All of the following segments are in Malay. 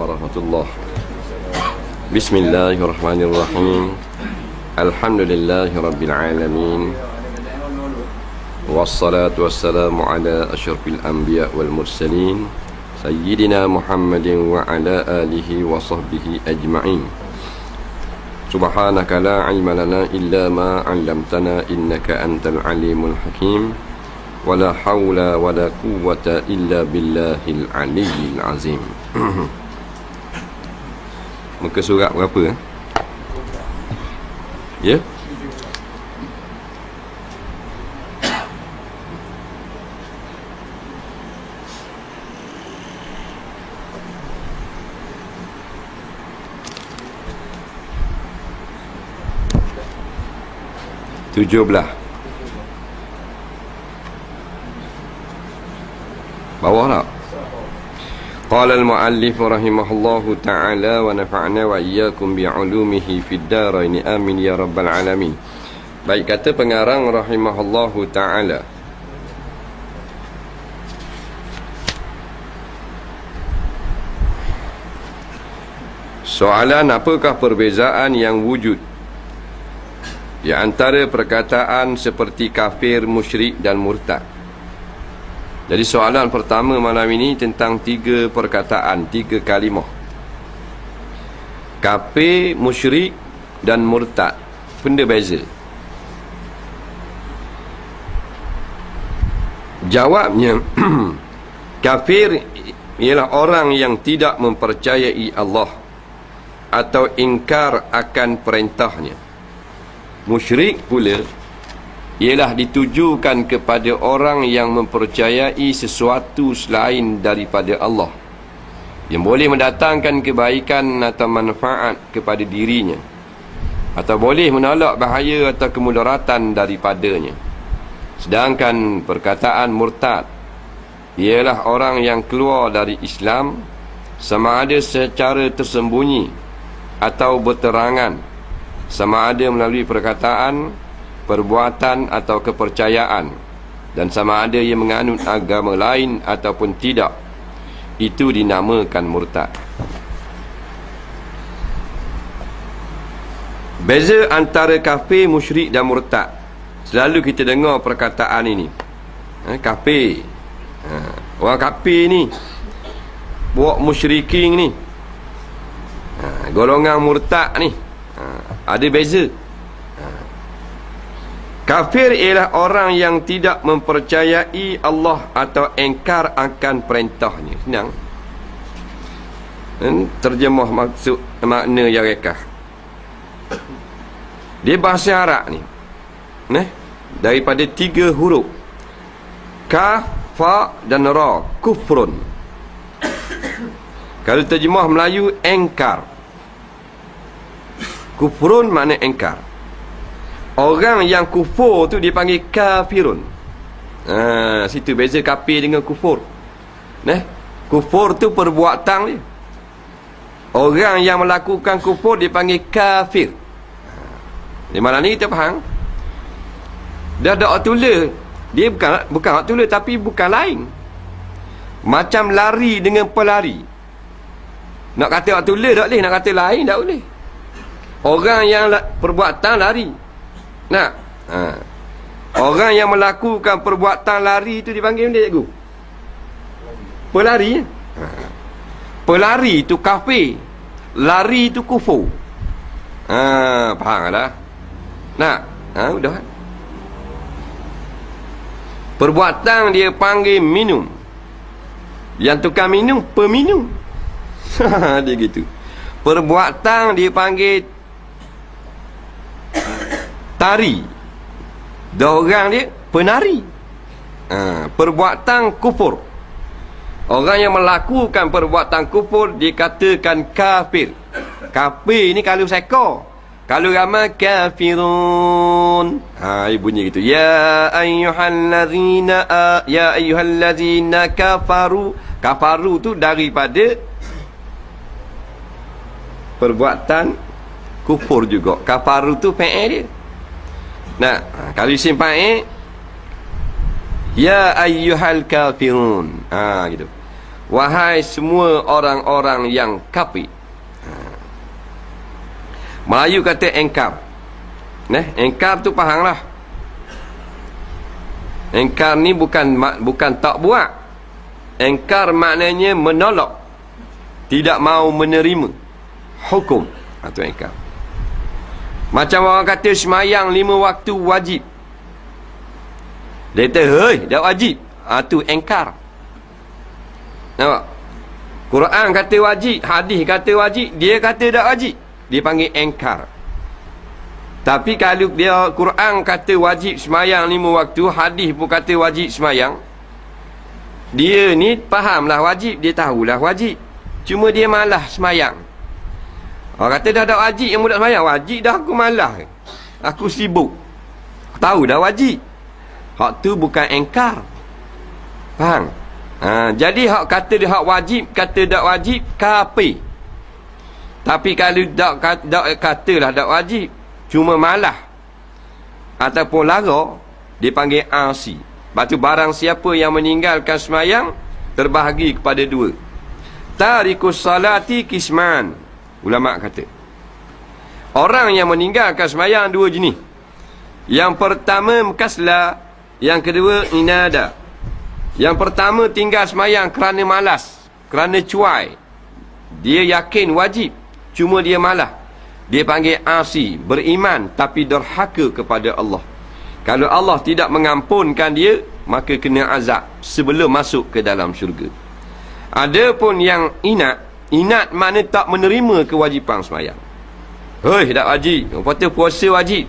warahmatullahi. Bismillahirrahmanirrahim. Alhamdulillahi rabbil alamin. Wassalatu wassalamu ala asyrafil anbiya wal mursalin Sayyidina Muhammadin wa ala alihi wa sahbihi ajma'in. Subhanaka la ilma lana illa ma 'allamtana innaka antal alimul hakim. Wala hawla wala quwwata illa billahil aliyyil azim. Muka surat berapa? Ya? Tujuh belah. Bawah tak? Qala al-muallif rahimahullahu ta'ala wa nafa'na wa iyyakum bi'ulumihi fid dharain amin ya rabbal alamin. Baik, kata pengarang rahimahullahu ta'ala, soalan apakah perbezaan yang wujud di antara perkataan seperti kafir, musyrik dan murtad? Jadi soalan pertama malam ini tentang tiga perkataan, tiga kalimah: kafir, musyrik dan murtad. Benda beza. Jawabnya, kafir ialah orang yang tidak mempercayai Allah atau ingkar akan perintahnya. Musyrik pula ialah ditujukan kepada orang yang mempercayai sesuatu selain daripada Allah yang boleh mendatangkan kebaikan atau manfaat kepada dirinya, atau boleh menolak bahaya atau kemudaratan daripadanya. Sedangkan perkataan murtad ialah orang yang keluar dari Islam, sama ada secara tersembunyi atau berterangan, sama ada melalui perkataan, perbuatan atau kepercayaan, dan sama ada ia menganut agama lain ataupun tidak. Itu dinamakan murtad. Beza antara kafir, musyrik dan murtad. Selalu kita dengar perkataan ini, kafir, orang kafir ni, buat musyrikin ni, golongan murtad ni. Ada beza. Kafir ialah orang yang tidak mempercayai Allah atau engkar akan perintahnya. Senang. Terjemah maksud makna yang rekah. Dia bahasa Arab ni, daripada tiga huruf, kaf, fa dan ra, kufrun. Kalau terjemah Melayu, engkar. Kufrun makna engkar. Orang yang kufur tu dipanggil kafirun. Situ beza kafir dengan kufur. Kufur tu perbuatan dia. Orang yang melakukan kufur dipanggil kafir. Di mana ni kita faham? Dah ada tulis. Dia bukan hak tulis, tapi bukan lain. Macam lari dengan pelari. Nak kata hak tulis tak boleh, nak kata lain tak boleh. Orang yang perbuatan lari. Orang yang melakukan perbuatan lari itu dipanggil benda, cikgu? Pelari. Pelari itu kafir, lari itu kufur. Faham tak? Udah. Perbuatan dia panggil minum. Yang tukang minum, peminum. Dia gitu. Perbuatan dia panggil tari. Dah orang dia penari. Perbuatan kufur. Orang yang melakukan perbuatan kufur dikatakan kafir. Kafir ni kalau seka. Kalau ramai, kafirun. Bunyi gitu. Ya ayyuhallazina kafaru. Kafaru tu daripada perbuatan kufur juga. Kafaru tu fi'il dia. Kalau isim fa'il, ya ayyuhal kafirun. Gitu. wahai semua orang-orang yang kafir. Melayu kata engkar. Engkar tu fahamlah. Engkar ni bukan tak buat. Engkar maknanya menolak, tidak mau menerima hukum. Itu engkar. Macam orang kata semayang 5 waktu wajib. Dia kata, hei, dah wajib. Itu engkar. Nampak? Quran kata wajib, hadis kata wajib, dia kata tak wajib. Dia panggil engkar. Tapi kalau dia Quran kata wajib semayang 5 waktu, hadis pun kata wajib semayang, dia ni fahamlah wajib, dia tahulah wajib, cuma dia malah semayang. Orang kata dah wajib yang budak semayang, wajib dah aku malah, aku sibuk, aku tahu dah wajib. Hak tu bukan engkar. Faham? Jadi hak kata dia hak wajib, kata tak wajib, kafir. Tapi kalau tak katalah tak wajib, cuma malah ataupun lara, dipanggil asi. Lepas tu barang siapa yang meninggalkan semayang terbahagi kepada 2. Tarikus salati kisman. Ulama kata orang yang meninggalkan semayang 2 jenis. Yang pertama kasla, yang kedua inada. Yang pertama tinggal semayang kerana malas, kerana cuai. Dia yakin wajib, cuma dia malah. Dia panggil asi, beriman tapi derhaka kepada Allah. Kalau Allah tidak mengampunkan dia, maka kena azab sebelum masuk ke dalam syurga. Ada pun yang inat mana tak menerima kewajipan sembahyang. Hei, tak wajib. Lepas tu puasa wajib.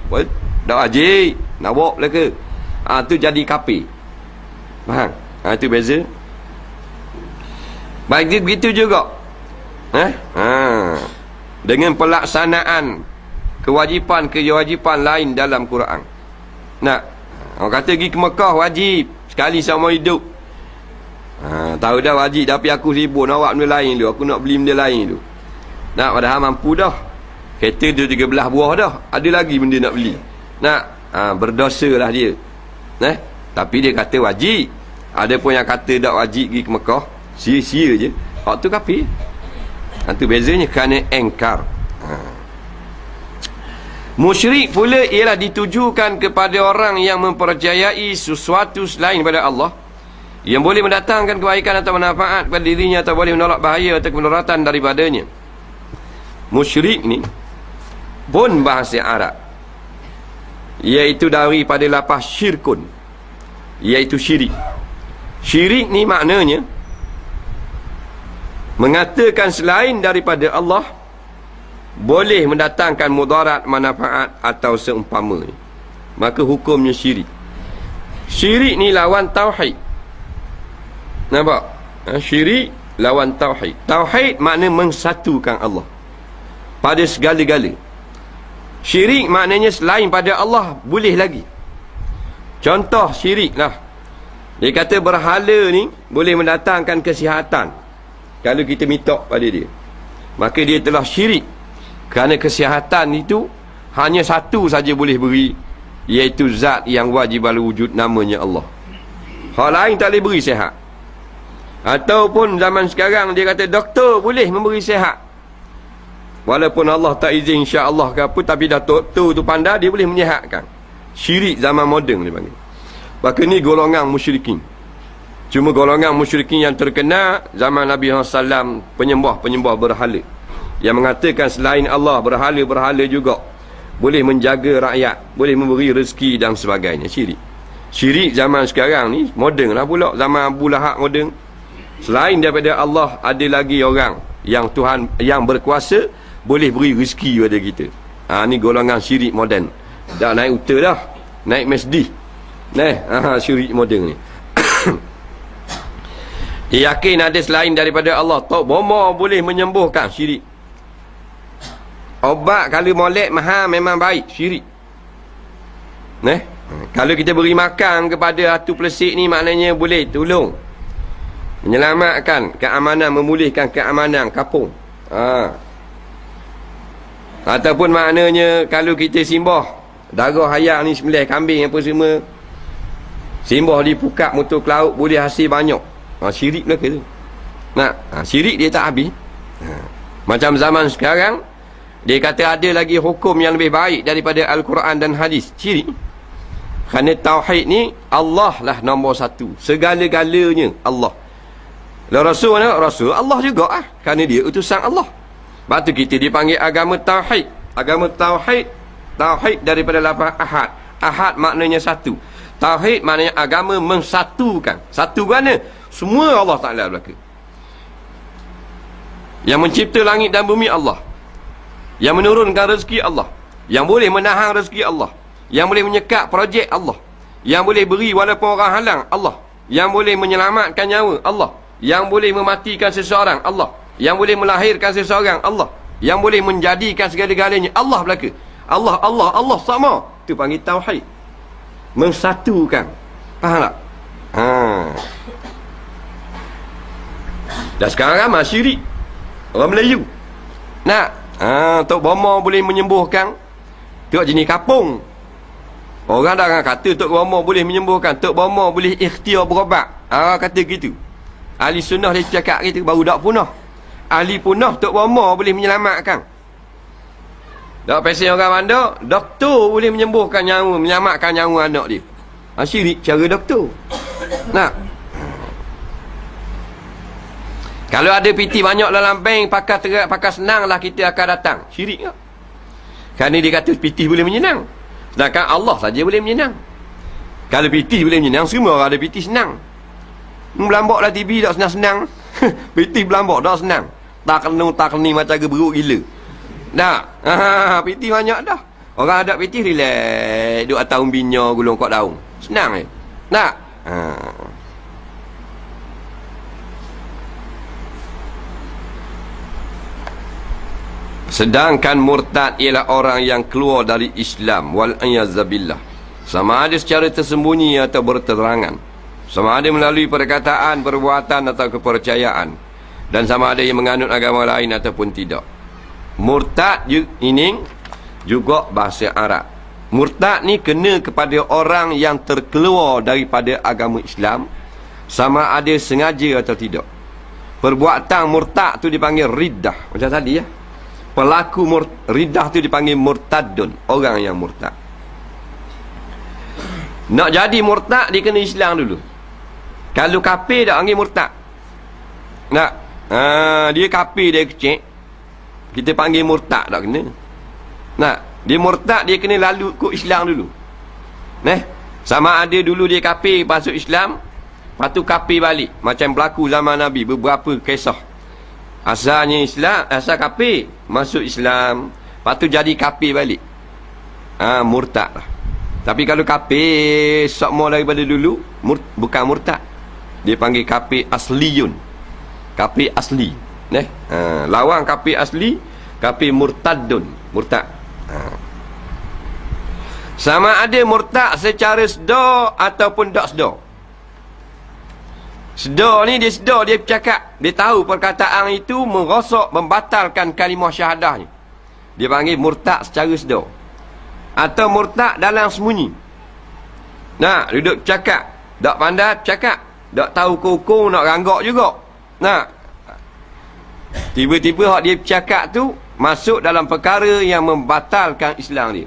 Tak wajib. Nak bawa lah ke? Tu jadi kafir. Faham? Itu beza. Baik, begitu juga. Dengan pelaksanaan kewajipan lain dalam Quran. Orang kata pergi ke Mekah wajib sekali seumur hidup. Tahu dah wajib, tapi aku sibuk nak buat benda lain dulu, aku nak beli benda lain dulu. Padahal mampu dah. Kereta tu 13 buah dah, ada lagi benda nak beli. Berdosa lah dia. Tapi dia kata wajib. Ada pun yang kata tak wajib pergi ke Mekah, sia-sia je. Hak tu kafir. Itu bezanya kerana engkar. Musyrik pula ialah ditujukan kepada orang yang mempercayai sesuatu selain daripada Allah, yang boleh mendatangkan kebaikan atau manfaat kepada dirinya, atau boleh menolak bahaya atau kemudaratan daripadanya. Musyrik ni pun bahasa Arab, iaitu daripada lafaz syirkun, iaitu syirik. Syirik ni maknanya mengatakan selain daripada Allah boleh mendatangkan mudarat, manfaat atau seumpamanya, maka hukumnya syirik. Syirik ni lawan tauhid. Nampak? Syirik lawan tauhid. Tauhid makna mensatukan Allah pada segala-gala. Syirik maknanya selain pada Allah boleh lagi. Contoh syirik lah, dia kata berhala ni boleh mendatangkan kesihatan. Kalau kita minta pada dia, maka dia telah syirik. Kerana kesihatan itu hanya satu saja boleh beri, iaitu zat yang wajib al-wujud, namanya Allah. Hal lain tak boleh beri sihat. Ataupun zaman sekarang dia kata doktor boleh memberi sihat, walaupun Allah tak izin, insya-Allah ke apa, tapi dah doktor tu pandai, dia boleh menyihatkan. Syirik zaman moden dia panggil. Maka ni golongan musyrikin. Cuma golongan musyrikin yang terkenal zaman Nabi SAW, penyembah-penyembah berhala, yang mengatakan selain Allah, berhala-berhala juga boleh menjaga rakyat, boleh memberi rezeki dan sebagainya. Syirik zaman sekarang ni moden lah pula, zaman Abu Lahab moden. Selain daripada Allah, ada lagi orang yang Tuhan yang berkuasa boleh beri rezeki pada kita. Ni golongan syirik moden. Dah naik utara dah, naik Mesdi. Syirik moden ni. Dia yakin ada selain daripada Allah. Tok bomba boleh menyembuhkan, syirik. Obat kalau molek mahal memang baik, syirik. Kalau kita beri makan kepada hatu pelesik ni, maknanya boleh tolong menyelamatkan keamanan, memulihkan keamanan kampung. Ataupun maknanya kalau kita simbah darah hayat ni, sembelih kambing apa semua, simbah di pukat motor ke laut, boleh hasil banyak. Syirik lah ke tu. Syirik dia tak habis. Macam zaman sekarang, dia kata ada lagi hukum yang lebih baik daripada Al-Quran dan hadis. Syirik. Kerana tauhid ni, Allah lah nombor satu. Segala-galanya Allah. Rasul Allah juga kerana dia utusan Allah. Sebab tu kita dipanggil agama tauhid. Agama tauhid daripada lafaz ahad. Ahad maknanya satu. Tauhid maknanya agama mensatukan. Satu mana? Semua Allah Ta'ala belaka. Yang mencipta langit dan bumi Allah. Yang menurunkan rezeki Allah. Yang boleh menahan rezeki Allah. Yang boleh menyekat projek Allah. Yang boleh beri walaupun orang halang Allah. Yang boleh menyelamatkan nyawa Allah. Yang boleh mematikan seseorang Allah. Yang boleh melahirkan seseorang Allah. Yang boleh menjadikan segala-galanya Allah belaka. Allah sama. Itu panggil tauhid. Mensatukan. Faham tak? Dan sekarang ramai syirik. Orang Melayu Tok Bomo boleh menyembuhkan. Tok jenis kapung. Orang dah kata Tok Bomo boleh menyembuhkan. Tok Bomo boleh ikhtiar berobat. Kata gitu. Ahli sunnah dia cakap gitu. Baru tak punah. Ahli punah Tok Bomo boleh menyelamatkan. Tak pesen orang mana, doktor boleh menyembuhkan nyawa, menyelamatkan nyawa anak dia. Syirik cara doktor. Kalau ada piti banyak dalam bank, pakai senang lah kita akan datang. Syirik tak? Kerana dia kata piti boleh menyenang. Sedangkan Allah saja boleh menyenang. Kalau piti boleh menyenang, semua orang ada piti senang. Belambak lah TV tak senang-senang. Piti belambak tak senang. Tak kena macam geberuk gila. Piti banyak dah. Orang ada piti relax. Duduk atas umbinya, gulung kot daun. Senang je. Sedangkan murtad ialah orang yang keluar dari Islam, wal-a'yazabillah. Sama ada secara tersembunyi atau berterangan. Sama ada melalui perkataan, perbuatan atau kepercayaan. Dan sama ada yang menganut agama lain ataupun tidak. Murtad ini juga bahasa Arab. Murtad ni kena kepada orang yang terkeluar daripada agama Islam, sama ada sengaja atau tidak. Perbuatan murtad tu dipanggil riddah. Macam tadi ya. Pelaku riddah tu dipanggil murtadun. Orang yang murtad. Nak jadi murtad, dia kena Islam dulu. Kalau kafir tak panggil murtad. Dia kafir, dia kecil, kita panggil murtad tak kena. Dia murtad, dia kena lalu ikut Islam dulu. Sama ada dulu dia kafir masuk Islam, lepas tu kafir balik. Macam berlaku zaman Nabi, beberapa kisah. Asalnya Islam, asal kafir, masuk Islam, lepas tu jadi kafir balik. Murtad lah. Tapi kalau kafir semua daripada dulu, bukan murtad. Dia panggil kafir asliyun. Kafir asli. Lawan kafir asli, kafir murtadun. Murtad. Sama ada murtad secara sedar ataupun tak sedar. Sedar ni dia sedar, dia bercakap, dia tahu perkataan itu merosak, membatalkan kalimah syahadah ni. Dia panggil murtad secara sedar. Atau murtad dalam sembunyi. Duduk bercakap, tak pandai bercakap, tak tahu hukum, nak ranggak juga. Tiba-tiba hak dia bercakap tu masuk dalam perkara yang membatalkan Islam dia.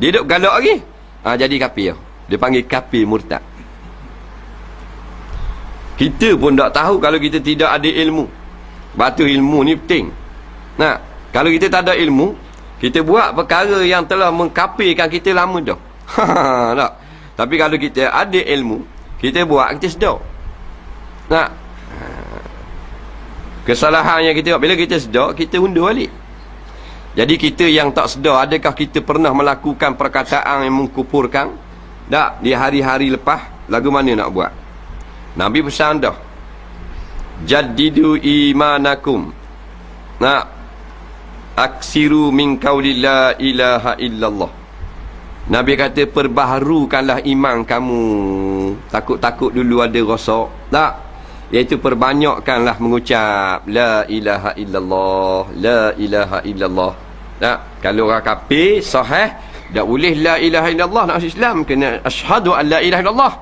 Dia duduk galak lagi. Jadi kafir. Dia panggil kafir murtad. Kita pun tak tahu kalau kita tidak ada ilmu. Batu ilmu ni penting. Kalau kita tak ada ilmu, kita buat perkara yang telah mengkafirkan kita lama dah. Tak. Tapi kalau kita ada ilmu, kita buat, kita sedar. Kesalahan yang kita buat, bila kita sedar, kita undur balik. Jadi kita yang tak sedar, adakah kita pernah melakukan perkataan yang mengkufurkan? Tak. Di hari-hari lepas, lagu mana nak buat? Nabi pesan dah, jaddidu imanakum, aksiru min qawli la ilaha illallah. Nabi kata perbaharukanlah iman kamu. Takut-takut dulu ada rosak. Tak. Iaitu perbanyakkanlah mengucap la ilaha illallah, la ilaha illallah. Tak. Kalau orang kafir sahih, tak boleh la ilaha illallah nak Islam, kena asyhadu an la ilaha illallah.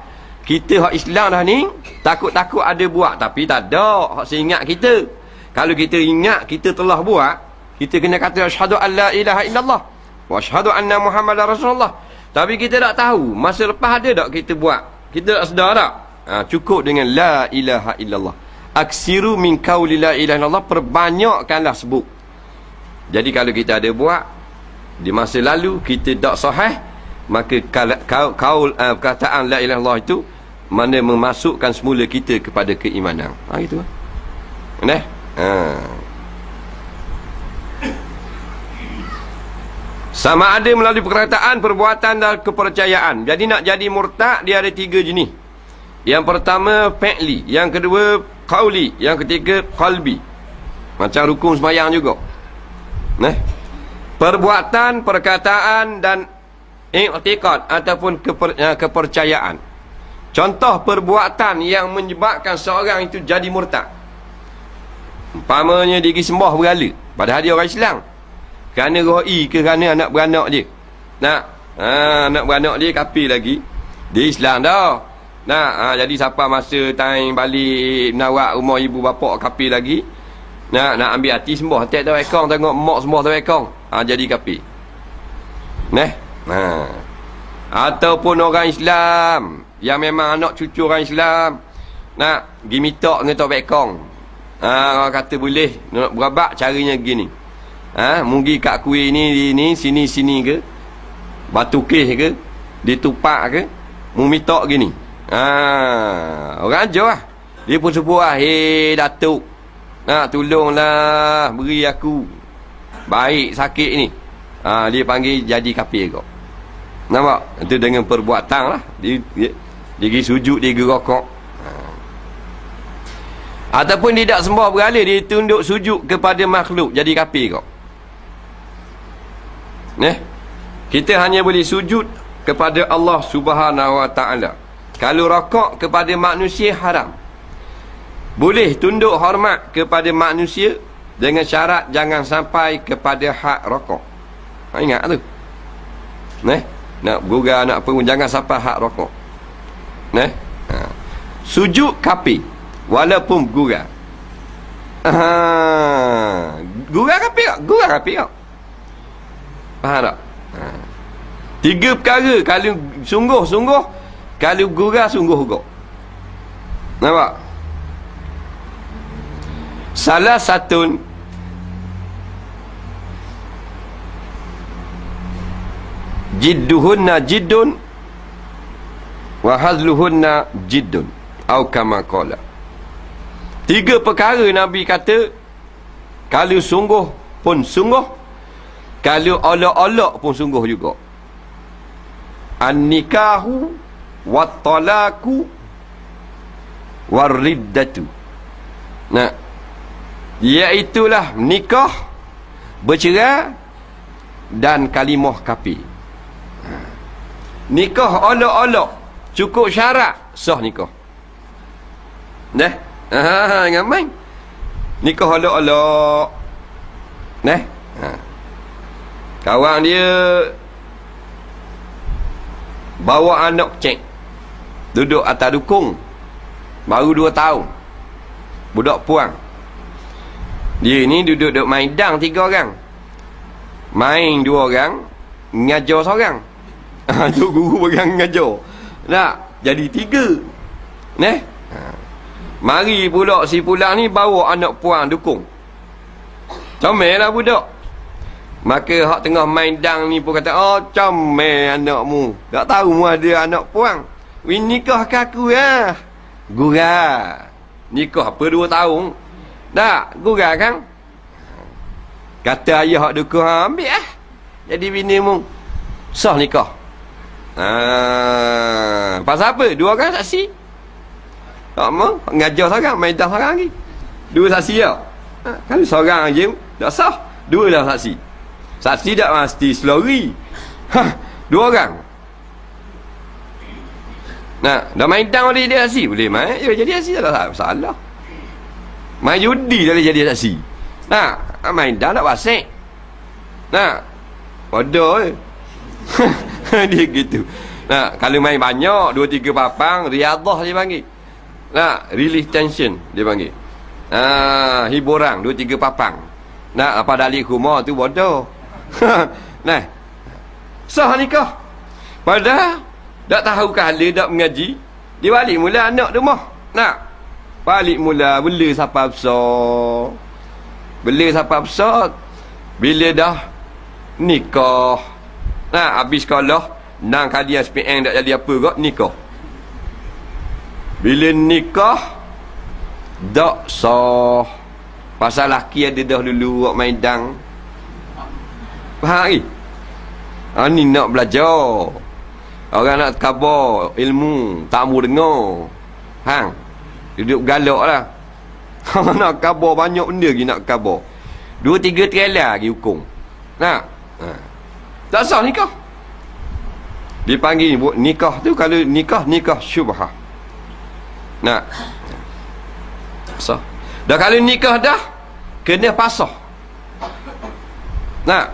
Kita hak Islam dah ni, Takut-takut ada buat, tapi tak ada hak ingat kita. Kalau kita ingat kita telah buat, kita kena kata asyhadu an la ilaha illallah wa asyhadu anna muhammadar rasulullah. Tapi kita tak tahu masa lepas ada tak kita buat, kita tak sedar tak. Cukup dengan la ilaha illallah. Aksiru min qauli la ilaha illallah, perbanyakkanlah sebut. Jadi kalau kita ada buat di masa lalu kita tak sahih, maka perkataan la ilaha illallah itu mana memasukkan semula kita kepada keimanan. Gitu. Sama ada melalui perkataan, perbuatan dan kepercayaan. Jadi nak jadi murtad dia ada 3 jenis. Yang pertama fi'li, yang kedua qauli, yang ketiga qalbi. Macam rukun sembahyang juga. Perbuatan, perkataan dan i'tiqad ataupun kepercayaan. Contoh perbuatan yang menyebabkan seorang itu jadi murtad. Umpamanya dia pergi sembah berhala, padahal dia orang Islam. Kerana roi ke kerana anak beranak dia. Anak beranak dia kafir lagi. Dia Islam dah. Jadi siapa masa time balik menawak rumah ibu bapa kafir lagi. Nak ambil hati sembah tak tahu ekong, tengok mak sembah tahu ekong. Jadi kafir. Ataupun orang Islam yang memang anak cucu orang Islam nak pergi minta dengan tahu ekong. Orang kata boleh nak berabak caranya gini. Mungkin kat kuih ni sini ke, batu keh ke, ditupak ke, mu minta gini. Orang ajar lah. Dia pun sebut lah, "Hei Datuk, tolonglah beri aku baik sakit ni." Dia panggil jadi kafir kau. Nampak? Itu dengan perbuatan lah. Dia pergi sujud, dia gerokok. Ataupun dia tak sembah berhala, dia tunduk sujud kepada makhluk, jadi kafir kau. Kita hanya boleh sujud kepada Allah Subhanahu Wa Taala. Kalau rokok kepada manusia haram. Boleh tunduk hormat kepada manusia dengan syarat jangan sampai kepada hak rokok. Ingat tu. Nak bergurau, nak apa, jangan sampai hak rokok. Sujud kafir walaupun bergurau. Gurau kafir tak? Gurau kafir tak? Faham tak? 3 perkara. Kalau sungguh-sungguh, kalau gurau sungguh juga. Nampak? Salah satu jidduhunna jiddun wa hazluhunna jiddun atau kama qala. 3 perkara Nabi kata, kalau sungguh pun sungguh, kalau olok-olok pun sungguh juga. An-nikahu wat-talaku war-riddatu. Iaitulah nikah, bercerai dan kalimah kafir. Nikah olok-olok cukup syarat sah nikah. Jangan main. Nikah olok-olok. Kawan dia bawa anak cek, duduk atas dukung, baru 2 tahun, budak puang. Dia ni duduk main dang 3 orang, main 2 orang, ngajar seorang. Tu guru pegang ngajar. Jadi 3. Mari pula si pulang ni bawa anak puang dukung. Comel lah budak. Maka hak tengah main dang ni pun kata, "Oh, comel anakmu. Tak tahu mu ada anak puang. Wih, nikah ke aku ya?" Gurau. Nikah apa 2 tahun? Tak, gurau kan? Kata ayah hak dukung, "Ambil lah. Jadi bini mu sah nikah." Pasal apa? 2 orang saksi. Tak mau ngajar seorang, main dang seorang lagi. 2 saksi tak? Kalau seorang je tak sah, 2 dah saksi. Saksi tak mesti selori. 2 orang. Dah main dang boleh jadi saksi? Boleh main. Jadi saksi tak salah. Main judi dah boleh jadi saksi. Main dang tak wasik. Bodoh. Dia gitu. Kalau main banyak 2-3 papang, riadah dia panggil. Nak release tension dia panggil. Hiburan 2-3 papang. Nak apa dalik rumah tu bodoh. Nah. Sah nikah. Padahal tak tahu kala tak mengaji, dia balik mula anak rumah. Nak balik mula bela sampai besar. Bela sampai besar. Bila dah nikah. Nah, habis sekolah 6 kali SPM tak jadi apa kok nikah. Bila nikah tak sah. Pasal laki ada dah dulu buat main dang. Faham ke? Ni nak belajar. Orang nak khabar ilmu, tak mau dengar. Hang. Duduk galak lah. Nak khabar banyak benda lagi nak khabar. 2-3 trailer lagi hukum. Nak? Tak sah nikah. Dipanggil nikah tu, kalau nikah syubhah. Nak? Sah. Dah kalau nikah dah, kena pasah. Nak?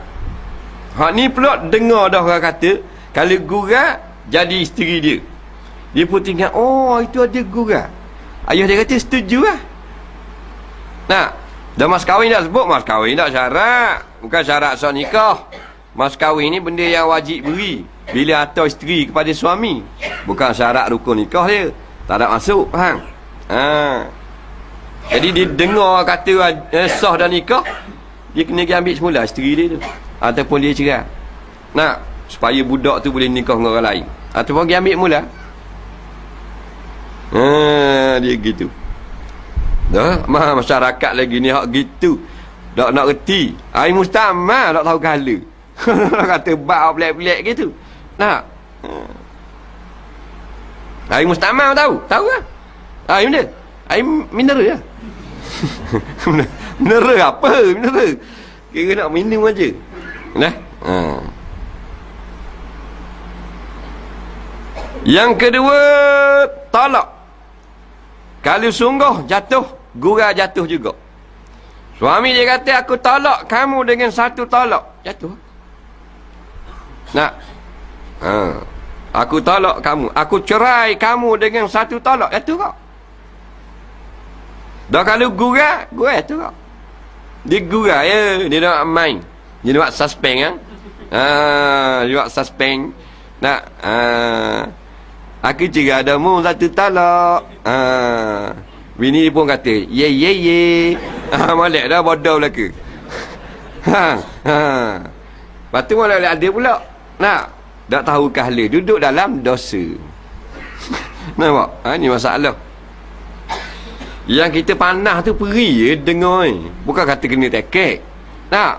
Hak ni pula dengar dah orang kata, kalau gurat jadi isteri dia. Dia pun tinggal, oh itu ada gurat. Ayah dia kata setuju lah. Nak? Dah mas kahwin dah sebut, mas kahwin tak syarat. Bukan syarat sah nikah. Mas kahwin ni benda yang wajib beri bila hantar isteri kepada suami. Bukan syarat rukun nikah dia. Tak ada masuk, faham? Jadi dia dengar kata sah dan nikah, dia kena pergi ambil semula isteri dia tu. Ataupun dia cerai. Nak? Supaya budak tu boleh nikah dengan orang lain. Ataupun pergi ambil mula. Dia gitu. Dah, masyarakat lagi ni hak gitu. Tak nak reti. Ai mustamal tak tahu kala. Kata bab pelik-pelik gitu. Nak? Ai mustamal tahu? Tahu lah. Ai benda. Ai mineral lah. Mineral apa? Mineral. Kira nak minum aja. Nah. Yang kedua, talak. Kalau sungguh jatuh, gurau jatuh juga. Suami dia kata, aku talak kamu dengan satu talak. Jatuh. Nak? Aku talak kamu. Aku cerai kamu dengan satu talak. Jatuh kok. Dah kalau gurau jatuh kok. Dia gurau ya. Dia nak main. Dia nak suspend kan. Dia nak suspend. Nak? Aku cerai adamu satu talak. Bini pun kata, ye. Molek dah bodoh belaka. Lepas tu molek ada pula. Nak? Tak tahu kahla. Duduk dalam dosa. Nampak? Ni masalah. Yang kita panah tu peri je dengar ni. Bukan kata kena tekek. Nak?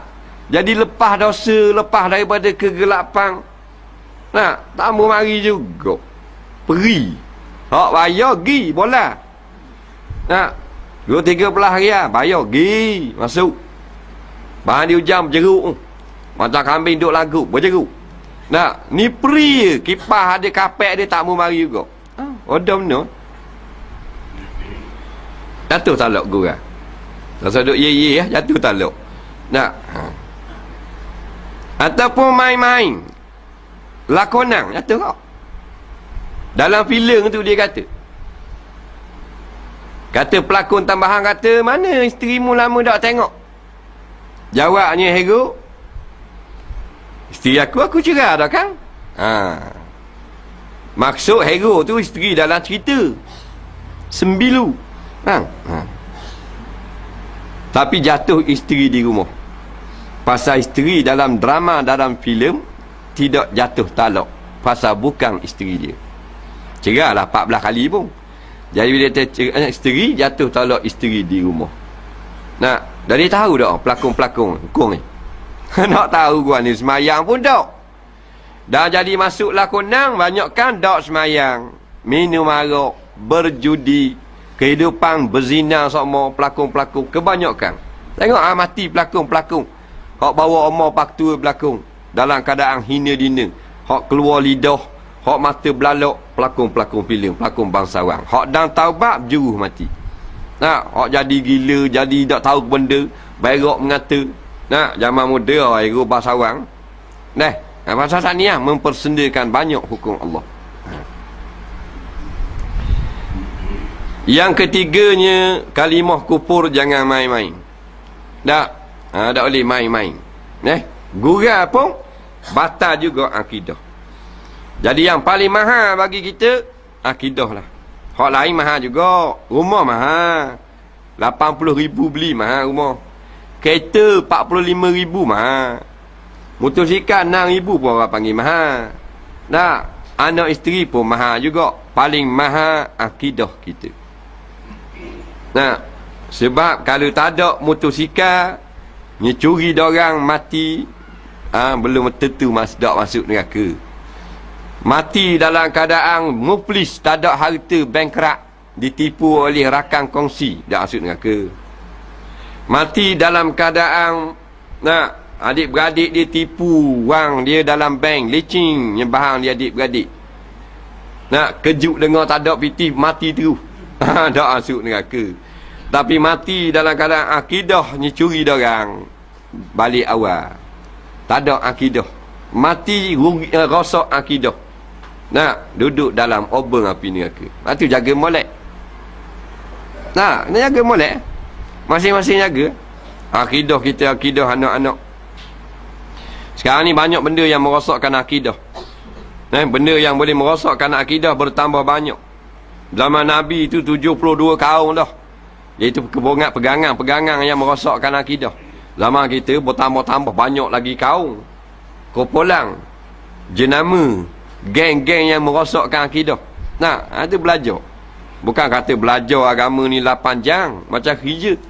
Jadi lepas dosa, lepas daripada kegelapan. Nak? Tak mau mari juga. Peri. Hak bayar gi bola. Nak? 2-3 belah hari lah. Bayar gi. Masuk. Bahan dia hujam berjeruk. Macam kambing duduk lagu. Berjeruk. Nak? Ni peri je. Kipas ada kapek dia tak mau mari juga. Odom no. Jatuh talak gurau. Rasa duduk ye lah. Jatuh talak. Nak? Ataupun main-main. Lakonan. Jatuh kok. Dalam filem tu dia kata. Kata pelakon tambahan kata, mana isterimu lama tak tengok? Jawabnya hero, isteri aku cerai dah kan? Maksud hero tu isteri dalam cerita. Sembilu. Tapi jatuh isteri di rumah. Pasal isteri dalam drama, dalam filem tidak jatuh talak. Pasal bukan isteri dia. Cerai lah 14 kali pun. Jadi bila isteri jatuh talak isteri di rumah. Nak? Dah dia tahu dah pelakon-pelakon hukum ni. Nak tahu gua ni semayang pun tak. Dah jadi masuk lakonan banyakkan tak semayang, minum arak, berjudi, kehidupan berzina sama pelakon-pelakon kebanyakan. Tengok mati pelakon-pelakon. Hak bawa omor paktua pelakon dalam keadaan hina dina. Hak keluar lidah, hak mata belalak, pelakon-pelakon filem, pelakon bangsawan. Hak dan taubat berjuruh mati. Nak, hak jadi gila, jadi tak tahu benda, berak mengata. Nak, zaman muda hero bangsawan. Nah, pasal saniah mempersendakan banyak hukum Allah. Yang ketiganya, kalimah kufur jangan main-main. Tak boleh main-main. Gurau pun batal juga akidah. Jadi yang paling mahal bagi kita akidah lah. Hak lain mahal juga. Rumah mahal 80,000 beli mahal rumah. Kereta 45,000 mahal. Motosikal 6,000 pun orang panggil mahal. Tak? Anak isteri pun mahal juga. Paling mahal akidah kita. Nah, sebab kalau tak ada motosikal, curi dorang mati, belum tentu masuk neraka. Mati dalam keadaan muflis, tak ada harta, bankrupt, ditipu oleh rakan kongsi, tak masuk neraka. Mati dalam keadaan adik-beradik dia tipu wang dia dalam bank, lecing bahang dia adik-beradik. Kejut dengar tak ada piti, mati terus. Tak masuk neraka. Tapi mati dalam keadaan akidah, curi dorang, balik awal. Tak ada akidah. Mati rosak akidah. Duduk dalam obeng api neraka. Lepas tu jaga molek. Jaga molek. Masing-masing jaga. Akidah kita, akidah anak-anak. Sekarang ni banyak benda yang merosakkan akidah. Benda yang boleh merosakkan akidah bertambah banyak. Zaman Nabi itu 72 kaum dah. Iaitu pegangan yang merosakkan akidah. Zaman kita bertambah-tambah banyak lagi kaum. Kumpulan, jenama, geng-geng yang merosakkan akidah. Itu belajar. Bukan kata belajar agama ni 8 jam macam kerja.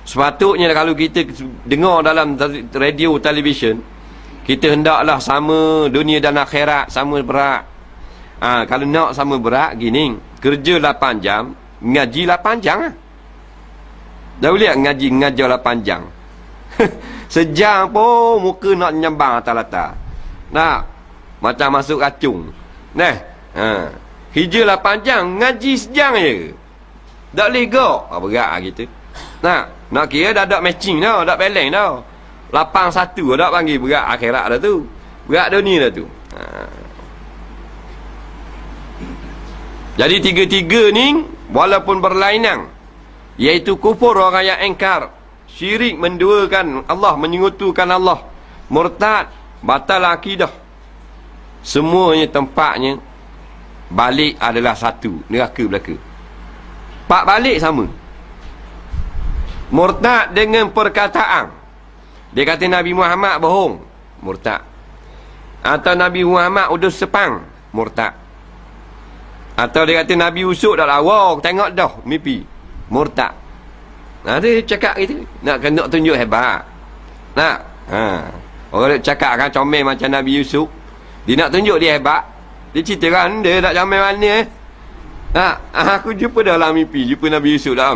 Sepatutnya kalau kita dengar dalam radio, televisyen, kita hendaklah sama dunia dan akhirat, sama berat. Kalau nak sama berat, gini, kerja 8 jam, ngaji 8 jam lah. Dah boleh ngajar 8 jam. Sejam pun muka nak nyembang atas-atas. Macam masuk racun. Kerja 8 jam, ngaji sejam je. Tak boleh gok. Berat lah kita. Nak kira dah ada matching dah, dah balance dah. Lapang satu dah panggil berat akhirat dah tu. Berat dunia dah tu. Jadi tiga-tiga ni walaupun berlainan, iaitu kufur orang yang engkar, syirik menduakan Allah, menyekutukan Allah, murtad, batal akidah, semuanya tempatnya balik adalah satu, neraka belaka. Pak balik sama. Murtad dengan perkataan, dia kata Nabi Muhammad bohong, murtad. Atau Nabi Muhammad udus sepang, murtad. Atau dia kata Nabi usuk dah lawa, tengok dah mimpi, murtad. Dia cakap gitu, nak tunjuk hebat. Orang cakap kan comel macam Nabi Yusuf, dia nak tunjuk dia hebat. Dia ceritakan dia nak comel mana aku jumpa dalam mimpi, jumpa Nabi Yusuf dah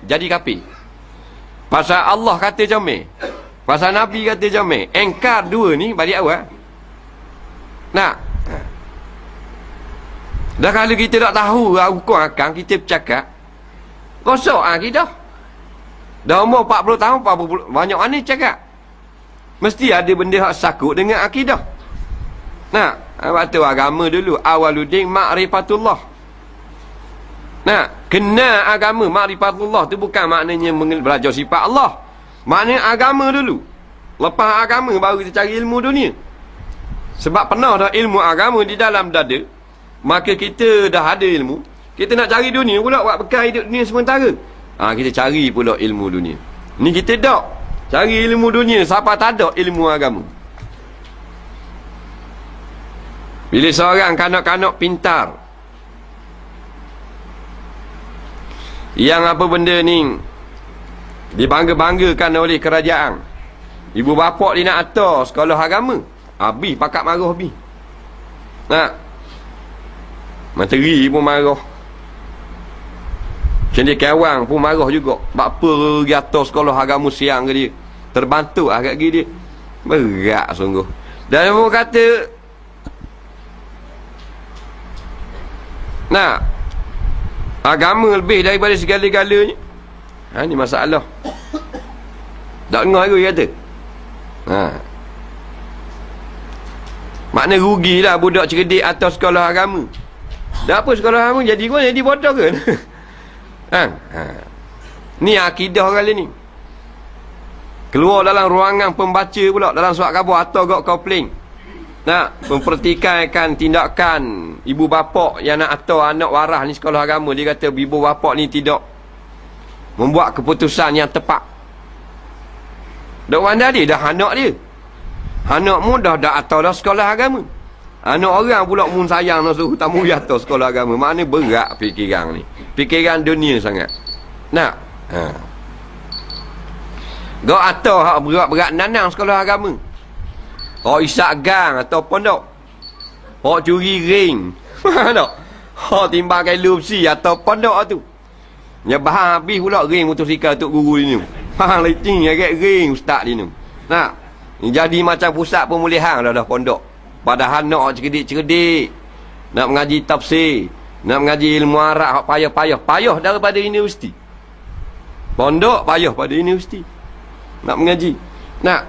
jadi kafir. Pasal Allah kata comel, pasal Nabi kata comel, engkar dua ni balik awal. Dah kalau kita tak tahu hukum akang, kita bercakap rosak akidah. Dah umur 40 tahun, banyak mana cakap. Mesti ada benda hak sakut dengan akidah. Waktu agama dulu, awaluddin ma'rifatullah. Kenal agama, ma'rifatullah tu bukan maknanya belajar sifat Allah. Maknanya agama dulu. Lepas agama baru kita cari ilmu dunia. Sebab pernah dah ilmu agama di dalam dada, maka kita dah ada ilmu, kita nak cari dunia pula, buat bekal hidup dunia sementara. Kita cari pula ilmu dunia. Ni kita tak cari ilmu dunia, siapa tak ada ilmu agama. Bila seorang kanak-kanak pintar yang apa benda ni dibangga-banggakan oleh kerajaan, ibu bapa dia nak atur sekolah agama, habis pakat marah habis. Menteri pun marah, cendekiawan pun marah juga. Bapa pergi atas sekolah agama siang ke dia, terbantu agak gini dia. Berat sungguh. Dan dia kata agama lebih daripada segala-galanya. Ni masalah. Tak dengar aku kata. Makna rugilah budak cerdik atas sekolah agama. Dah apa sekolah agama jadi bodoh ke? Ni akidah orang ni. Keluar dalam ruangan pembaca pula, dalam surat khabar atau gok komplain. Nak mempertikaikan tindakan ibu bapa yang nak atau anak waras ni sekolah agama. Dia kata ibu bapa ni tidak membuat keputusan yang tepat. Dak wanda dia dah anak dia. Anak mu dah atau dah sekolah agama. Anak orang pula mun sayang nak suruh tamu atau sekolah agama. Mana berat fikiran ni. Fikiran dunia sangat. Nak. Gak atau hak berat-berat nanang sekolah agama. Hak isak gang atau pondok. Hak curi ring. Mana? Hak timbang kayu besi atau pondok tu. Ya bahan habis pula ring motosikal untuk guru ni. Hang liting agak ring ustaz ni. Nak. Ni jadi macam pusat pemulihan dah pondok. Padahal nak cerdik-cerdik. Nak mengaji tafsir. Nak mengaji ilmu Arab. Payah-payah. Payah daripada universiti. Pondok payah pada universiti. Nak mengaji. Nak.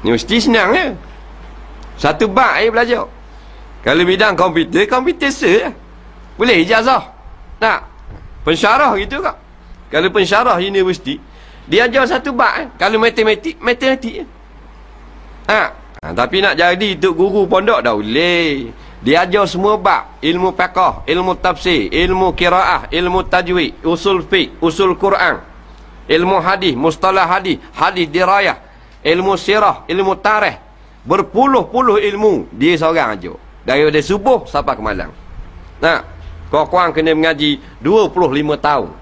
Universiti senang je. Satu bab belajar. Kalau bidang komputer, komputer je. Boleh ijazah. Nak. Pensyarah gitu kak. Kalau pensyarah universiti, dia ajar satu bab. Kalau matematik, matematik je. Tapi nak jadi untuk guru pondok dah boleh. Dia ajar semua bab. Ilmu fiqh, ilmu tafsir, ilmu qiraah, ilmu tajwid, usul fiqh, usul Quran, ilmu hadis, mustalah hadis, hadis dirayah, ilmu sirah, ilmu tarikh. Berpuluh-puluh ilmu dia seorang ajar. Daripada subuh sampai ke malam. Nah, kau-kau kena mengaji 25 tahun.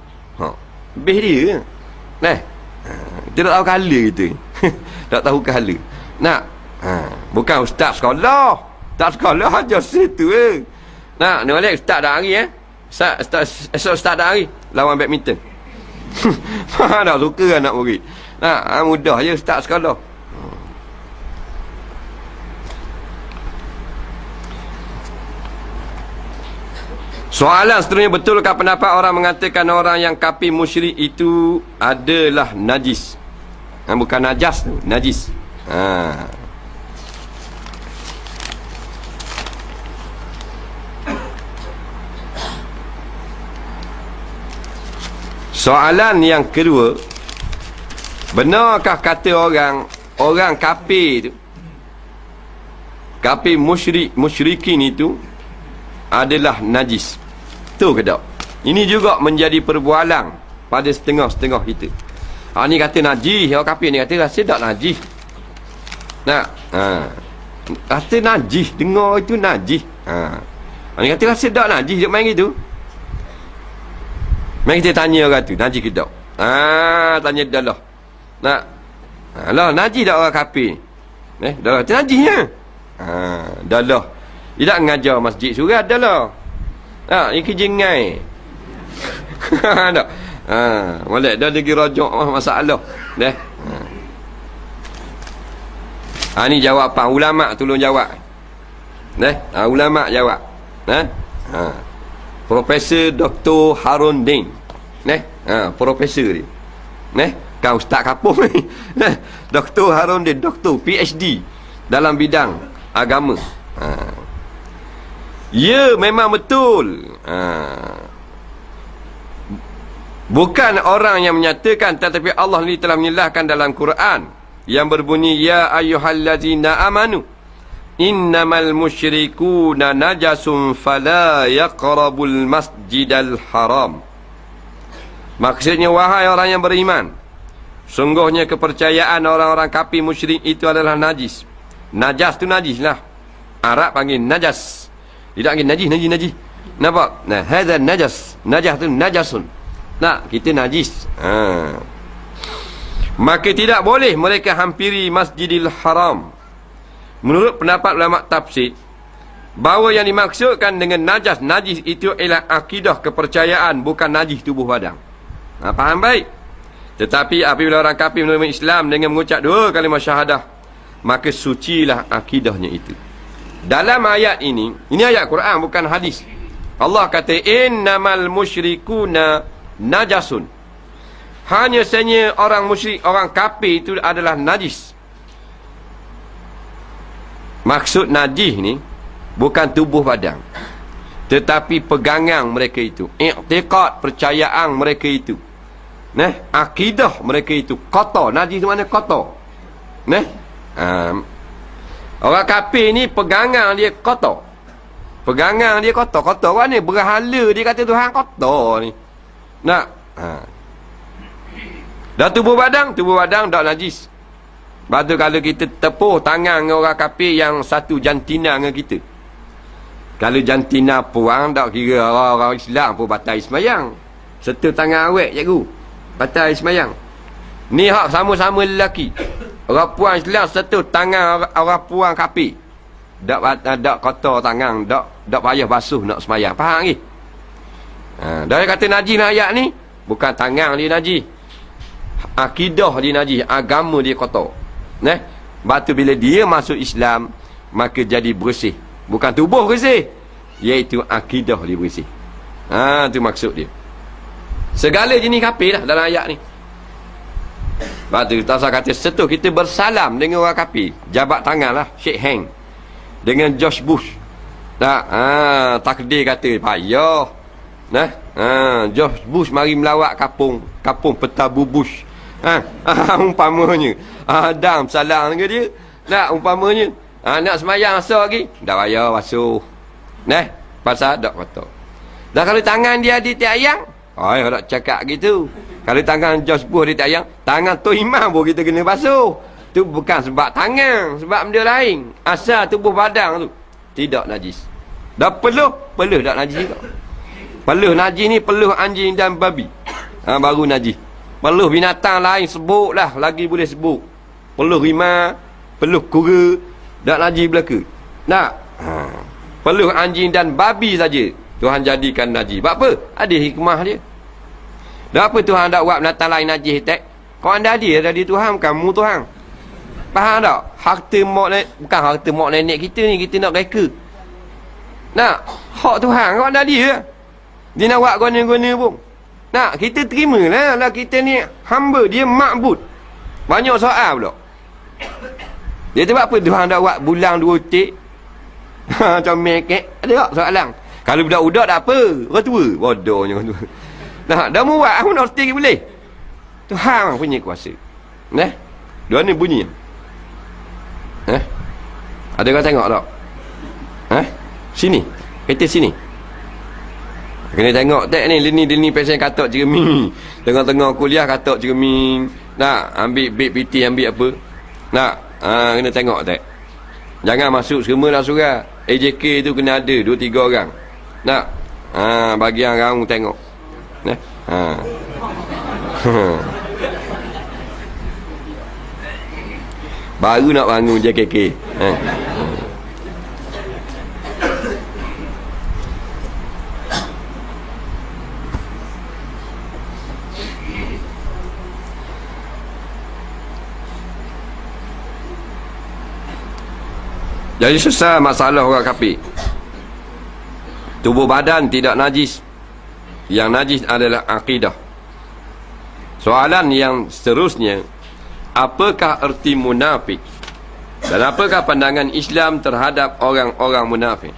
Lebih dia. Nah. Tidak tahu kala kita. Tak tahu kala. Nak. Bukan ustaz sekolah. Tak sekolah aja situ Nak, ni balik ustaz dah hari Ustaz dah hari lawan badminton. Tak suka anak murid. Nak, mudah je ustaz sekolah. Soalan seterusnya, betulkah pendapat orang mengatakan orang yang kafir musyrik itu adalah najis? Bukan najas tu, najis. Soalan yang kedua, benarkah kata orang kafir tu, kafir musyrikin itu adalah najis? Tu ke tak? Ini juga menjadi perbualan pada setengah-setengah kita. Ni kata najis, orang kafir ni kata rasa tak najis. Nak, kata najis, dengar itu najis. Ni kata rasa tak najis, dia main gitu. Mari kita tanya orang tu, najis ke tak? Tanya dah lah. Nak, lah najis tak orang kafir? Dah lah, najisnya. Dah lah. Dia tak mengajar masjid surat dah lah. Ini kejengai. Tak. Molek dah lagi rajak masalah. Dah. Ni jawapan ulama tolong jawab. Ulama jawab. Profesor Dr. Harun Din. Profesor dia. Kau ustaz kapung ni. Dr. Harun Din, doktor PhD dalam bidang agama. Ya, memang betul. Bukan orang yang menyatakan, tetapi Allah ni telah menyelahkan dalam Quran yang berbunyi, ya ayyuhallazina amanu innamal musyrikuna najasun fala yaqrabul masjidal haram. Maksudnya, wahai orang yang beriman, sungguhnya kepercayaan orang-orang kafir musyrik itu adalah najis. Najas tu najis lah. Arab panggil najas. Tidak panggil najis. Nampak? Nah, hadza najas. Najas tu najasun. Nah, kita najis. Maka tidak boleh mereka hampiri Masjidil Haram. Menurut pendapat ulama tafsir, bahawa yang dimaksudkan dengan najis itu ialah akidah kepercayaan, bukan najis tubuh badan. Faham baik? Tetapi apabila orang kafir menerima Islam dengan mengucap 2 kalimah syahadah, maka sucilah akidahnya itu. Dalam ayat ini ayat Quran bukan hadis. Allah kata innamal musyrikuna najasun. Hanya sahaja orang musyrik, orang kafir itu adalah najis. Maksud najis ni bukan tubuh badan. tetapi pegangan mereka itu, i'tiqad, percayaan mereka itu, akidah mereka itu kotor. Najis mana kotor? Orang kafir ni pegangan dia kotor. Pegangan dia kotor. Kotor kan ni? Berhala dia kata Tuhan kotor ni. Dah tubuh badan tak najis. Lepas tu kalau kita tepuh tangan dengan orang kafir yang satu jantina dengan kita, kalau jantina puang, tak kira orang Islam pun batal semayang. Serta tangan awet cikgu, batal semayang. Ni hak sama-sama lelaki. Orang puang Islam serta tangan orang puang kafir, tak kotor tangan, tak payah basuh nak semayang. Faham ke? Dia kata najis ayat ni, bukan tangan dia najis, akidah dia najis, agama dia kotor. Sebab tu bila dia masuk Islam, maka jadi bersih. Bukan tubuh bersih, iaitu akidah dia bersih. Tu maksud dia. Segala jenis kafir lah dalam ayat ni. Sebab tu Tafsir kata setelah kita bersalam dengan orang kafir, jabat tangan lah, shake hand dengan George Bush. Takdir kata payah. George Bush mari melawat kampung Petabu Bush. Umpamanya Adam salam dengan dia, umpamanya nak semayang asal lagi, dah payah basuh. Pasal tak kotor. Dah kalau tangan dia di tiap ayang, tak cakap gitu. Kalau tangan George Bush di tiap ayang, tangan tu imam pun kita kena basuh. Tu bukan sebab tangan, sebab benda lain. Asal tubuh badan tu tidak najis. Dah peluh tak najis juga. Peluh najis ni peluh anjing dan babi, baru najis. Peluh binatang lain sebut lah, lagi boleh sebut. Peluh rimau, peluh kura, tak najis belaka. Peluh anjing dan babi saja Tuhan jadikan najis. Sebab apa? Ada hikmah dia. Dah apa Tuhan tak buat binatang lain najis tak? Kau anda ada Tuhan, kamu Tuhan. Faham tak? Harta mak nenek, bukan harta mak nenek kita ni, kita nak reka. Hak Tuhan kau anda dia. Dia nak buat guna-guna pun. Kita terimalah kita ni hamba, dia makbud. Banyak soal pula. Dia tu apa Tuhan tak buat bulan 2 tik? Comel kek. Ada tak soalan? Kalau budak-budak tak apa, orang tua bodohnya orang tua. Dah mau buat aku nak tik boleh. Tuhan punya kuasa. Dua ni bunyi. Ada kau tengok tak? Sini. Kereta sini. Kena tengok tak ni, Lini pesen katok cermin. Tengah-tengah kuliah katok cermin. Ambil beg PT, ambil apa. Kena tengok tak. Jangan masuk semua lah surah. AJK tu kena ada 2-3 orang. Bagi yang kamu tengok. Baru nak bangun JKK. Jadi susah masalah orang kafir. Tubuh badan tidak najis. Yang najis adalah akidah. Soalan yang seterusnya, apakah erti munafik? Dan apakah pandangan Islam terhadap orang-orang munafik?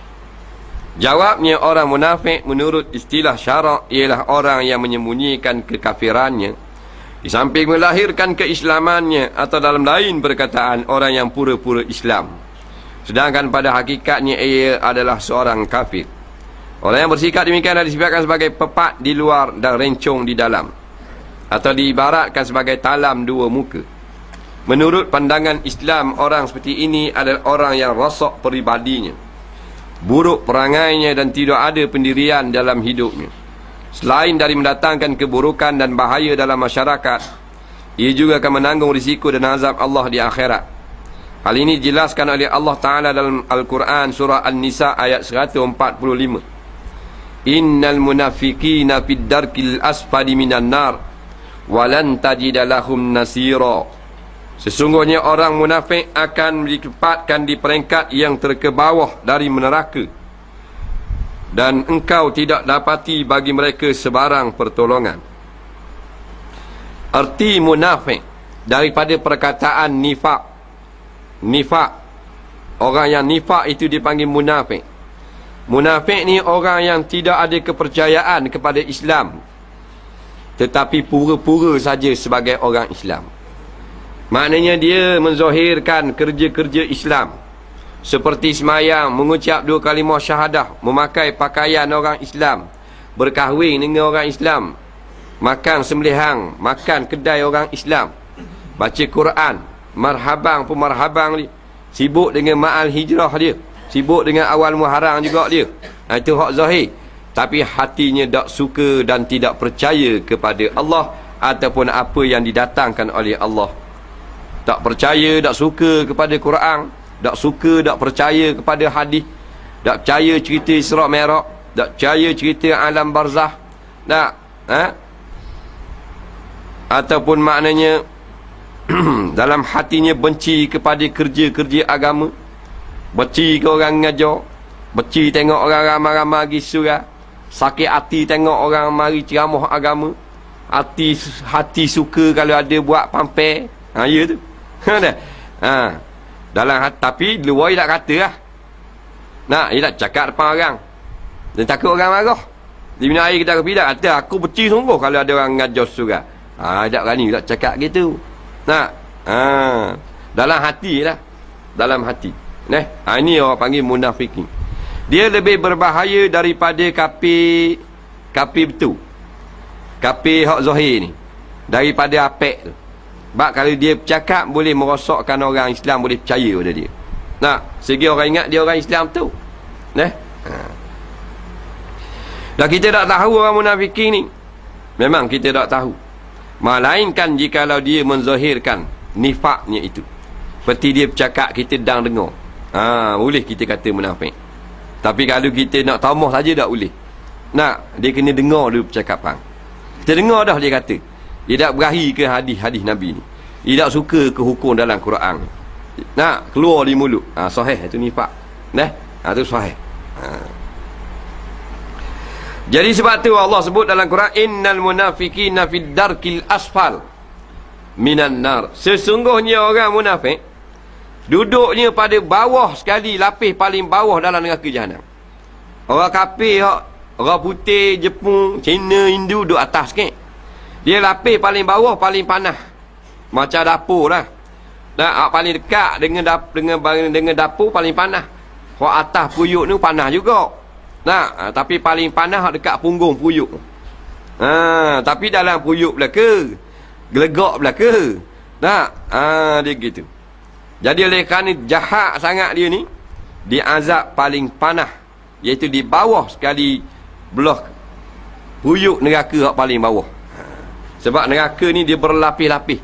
Jawabnya, orang munafik menurut istilah syarak ialah orang yang menyembunyikan kekafirannya di samping melahirkan keislamannya, atau dalam lain perkataan orang yang pura-pura Islam, sedangkan pada hakikatnya ia adalah seorang kafir. Orang yang bersikap demikian adalah disebutkan sebagai pepat di luar dan rencong di dalam, atau diibaratkan sebagai talam dua muka. Menurut pandangan Islam, orang seperti ini adalah orang yang rosak peribadinya, buruk perangainya, dan tidak ada pendirian dalam hidupnya. Selain dari mendatangkan keburukan dan bahaya dalam masyarakat, ia juga akan menanggung risiko dan azab Allah di akhirat. Hal ini dijelaskan oleh Allah Ta'ala dalam Al-Quran surah An-Nisa ayat 145. Innal munafiqina fid darkil asfali minan nar walan tajida lahum nasira. Sesungguhnya orang munafik akan ditempatkan di peringkat yang terkebawah dari neraka, dan engkau tidak dapati bagi mereka sebarang pertolongan. Arti munafik daripada perkataan nifak. Orang yang nifak itu dipanggil munafik. Munafik ni orang yang tidak ada kepercayaan kepada Islam, tetapi pura-pura saja sebagai orang Islam. Maknanya dia menzahirkan kerja-kerja Islam, seperti semayang, mengucap 2 kalimah syahadah, memakai pakaian orang Islam, berkahwin dengan orang Islam, makan sembelihang, makan kedai orang Islam, baca Quran, marhabang pemarhabang dia, sibuk dengan ma'al hijrah dia, sibuk dengan awal Muharram juga dia. Itu hak zahir. Tapi hatinya tak suka dan tidak percaya kepada Allah ataupun apa yang didatangkan oleh Allah. Tak percaya, tak suka kepada Quran, tak suka, tak percaya kepada hadis, tak percaya cerita Isra Mi'raj, tak percaya cerita alam barzah, tak, ataupun maknanya dalam hatinya benci kepada kerja-kerja agama, benci ke orang ngajar, benci tengok orang ramai-ramai pergi surau, sakit hati tengok orang mari ceramah agama, hati suka kalau ada buat pampir. Ya tu. Dalam hati, tapi luar dia tak kata lah. Dia tak cakap depan orang, dia takut orang marah. Di minum air kita tidak kata aku benci sungguh kalau ada orang ngajar surau. Tak berani tak cakap gitu. Dalam hati lah, dalam hati. Ini orang panggil munafikin. Dia lebih berbahaya daripada kafir betul, kafir hak zahir ni, daripada apek tu. Sebab kalau dia bercakap boleh merosakkan orang Islam, boleh percaya pada dia. Segi orang ingat dia orang Islam tu. Dan kita tak tahu orang munafikin ni. Memang kita tak tahu. Melainkan jikalau dia menzahirkan nifaknya itu, seperti dia bercakap kita sedang dengar, boleh kita kata munafik. Tapi kalau kita nak tamah saja tak boleh. Dia kena dengar dulu percakapan. Kita dengar dah dia kata. Dia tak berahi ke hadis-hadis Nabi ni. Dia tak suka ke hukum dalam Quran. Keluar di mulut. Sahih itu nifak. Itu sahih. Jadi sebab tu Allah sebut dalam Quran, innal munafiqina fid darkil asfal minan nar. Sesungguhnya orang munafik duduknya pada bawah sekali, lapis paling bawah dalam neraka jahanam. Orang kafir, orang putih, Jepun, Cina, Hindu duduk atas sikit. Dia lapis paling bawah, paling panas. Macam dapur lah. Paling dekat dengan dapur paling panas. Orang atas puyuk ni panas juga. Tapi paling panas dekat punggung puyuk. Tapi dalam puyuk belaka, gelegak belaka. Dia gitu. Jadi oleh kerana jahat sangat dia ni, dia azab paling panas, iaitu di bawah sekali belah puyuk neraka yang paling bawah. Sebab neraka ni dia berlapis-lapis.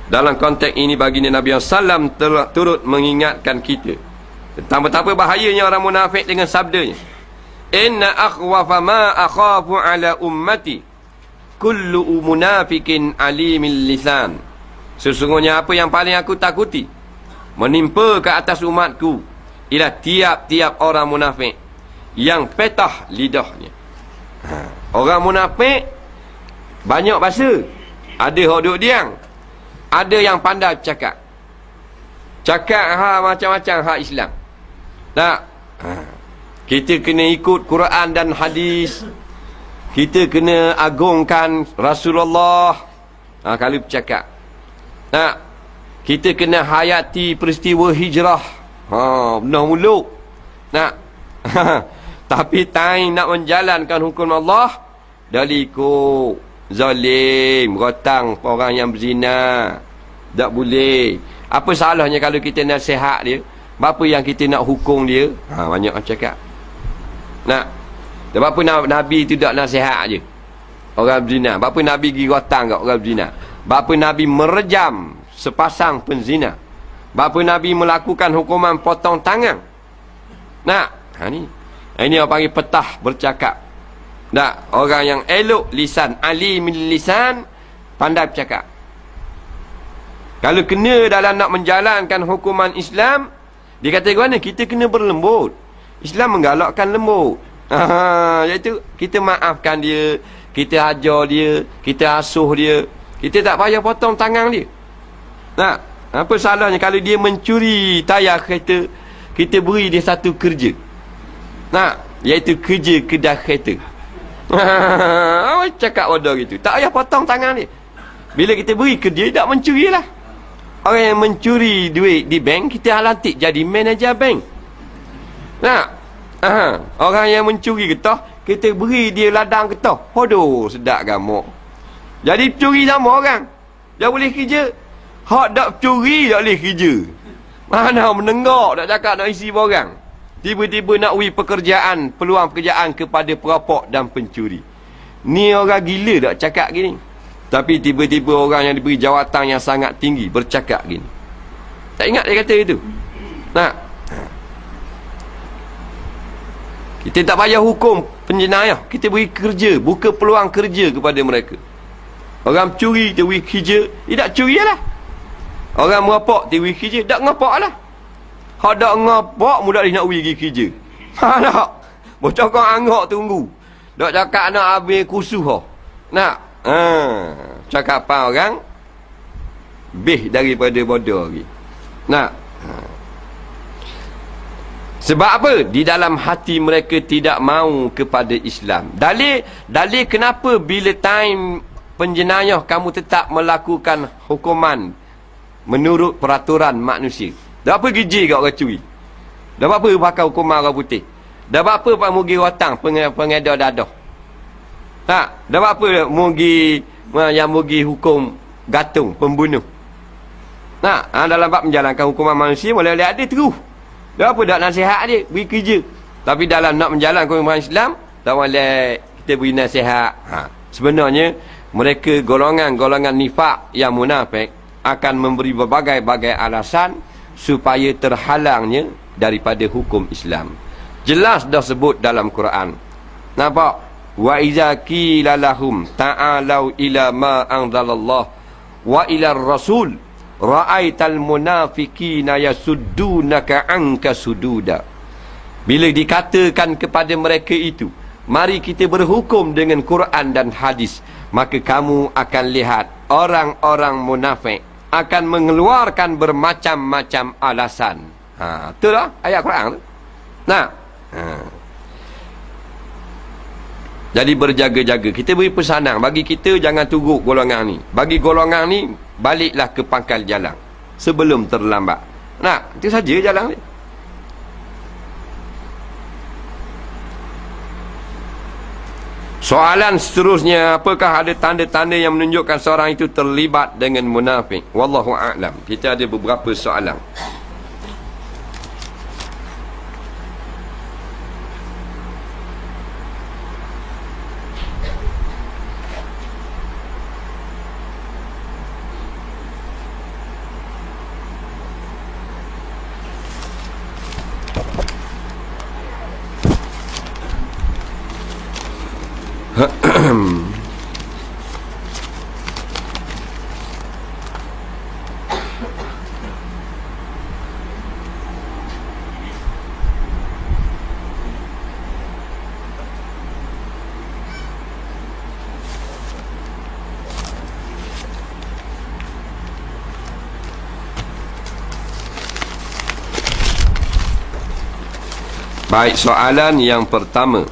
Dalam konteks ini baginda Nabi SAW turut mengingatkan kita tentang betapa bahayanya orang munafik dengan sabdanya, inna akhwafa ma akhafu ala ummati kullu munafikin alimil lisan. Sesungguhnya apa yang paling aku takuti menimpa ke atas umatku ialah tiap-tiap orang munafik yang petah lidahnya. Orang munafik banyak bahasa. Ada hak duduk diam, ada yang pandai cakap macam-macam hak Islam. Kita kena ikut Quran dan hadis. Kita kena agungkan Rasulullah kalau bercakap. Kita kena hayati peristiwa hijrah. Benar muluk. Tapi time nak menjalankan hukum Allah, dari ikut zalim, rotang orang yang berzina. Tak boleh. Apa salahnya kalau kita nasihat dia? Apa yang kita nak hukum dia? Banyak orang cakap. Sebab apa Nabi tu tak nasihat je orang berzina? Sebab apa Nabi pergi rotang kat orang berzina? Sebab apa Nabi merejam sepasang penzina? Sebab apa Nabi melakukan hukuman potong tangan? Ini orang panggil petah bercakap. Orang yang elok lisan, alimil lisan, pandai bercakap. Kalau kena dalam nak menjalankan hukuman Islam, dia kata mana? Kita kena berlembut. Islam menggalakkan lembut. Iaitu kita maafkan dia, kita ajar dia, kita asuh dia. Kita tak payah potong tangan dia. Apa salahnya kalau dia mencuri tayar kereta kita beri dia satu kerja. Iaitu kerja kedah kereta. Cakap bodoh gitu. Tak payah potong tangan dia. Bila kita beri kerja, tak mencuri lah. Orang yang mencuri duit di bank, kita lantik jadi manager bank. Orang yang mencuri getah, kita beri dia ladang getah. Hodoh, sedap gamuk. Jadi curi sama orang. Dia boleh kerja. Hak tak curi tak boleh kerja. Mana menenggak nak cakap nak isi borang. Tiba-tiba nak beri pekerjaan, peluang pekerjaan kepada perampok dan pencuri. Ni orang gila tak cakap gini. Tapi tiba-tiba orang yang diberi jawatan yang sangat tinggi bercakap gini. Tak ingat dia kata itu? Kita tak payah hukum penjenayah. Kita beri kerja, buka peluang kerja kepada mereka. Orang curi, dia beri kerja. Dia tak curi lah. Orang merampok, dia beri kerja. Tak ngapak lah. Hak tak ngapak, mudah dia nak beri kerja. Tak. Bocah kau anggap tunggu. Tak cakap nak habis kusuh. Cakapan orang bih daripada bodoh lagi. Sebab apa? Di dalam hati mereka tidak mahu kepada Islam. Dalil kenapa bila time penjenayah kamu tetap melakukan hukuman menurut peraturan manusia. Dah apa giji kat orang curi? Dah apa pakai hukuman orang putih? Dah apa pak mugi watang pengedar dadah? Dah apa mugi yang mugi hukum gantung pembunuh? Dalam bab menjalankan hukuman manusia boleh ada terus. Dah apa dak nasihat dia beri kerja. Tapi dalam nak menjalankan hukuman Islam tak boleh kita beri nasihat. Sebenarnya mereka golongan-golongan nifak yang munafik akan memberi berbagai-bagai alasan supaya terhalangnya daripada hukum Islam. Jelas dah sebut dalam Quran. Nampak? Wa iza qila lahum ta'alu ila ma anzalallah wa ila rasul ra'aital munafiqina yasuddunaka anka sududa. Bila dikatakan kepada mereka itu, mari kita berhukum dengan Quran dan hadis, maka kamu akan lihat orang-orang munafik akan mengeluarkan bermacam-macam alasan. Betul tak ayat Quran tu? Jadi berjaga-jaga. Kita beri pesanan bagi kita, jangan turut golongan ni. Bagi golongan ni, baliklah ke pangkal jalan sebelum terlambat. Itu saja jalan ni. Soalan seterusnya, apakah ada tanda-tanda yang menunjukkan seorang itu terlibat dengan munafik? Wallahu a'lam. Kita ada beberapa soalan. Baik, soalan yang pertama.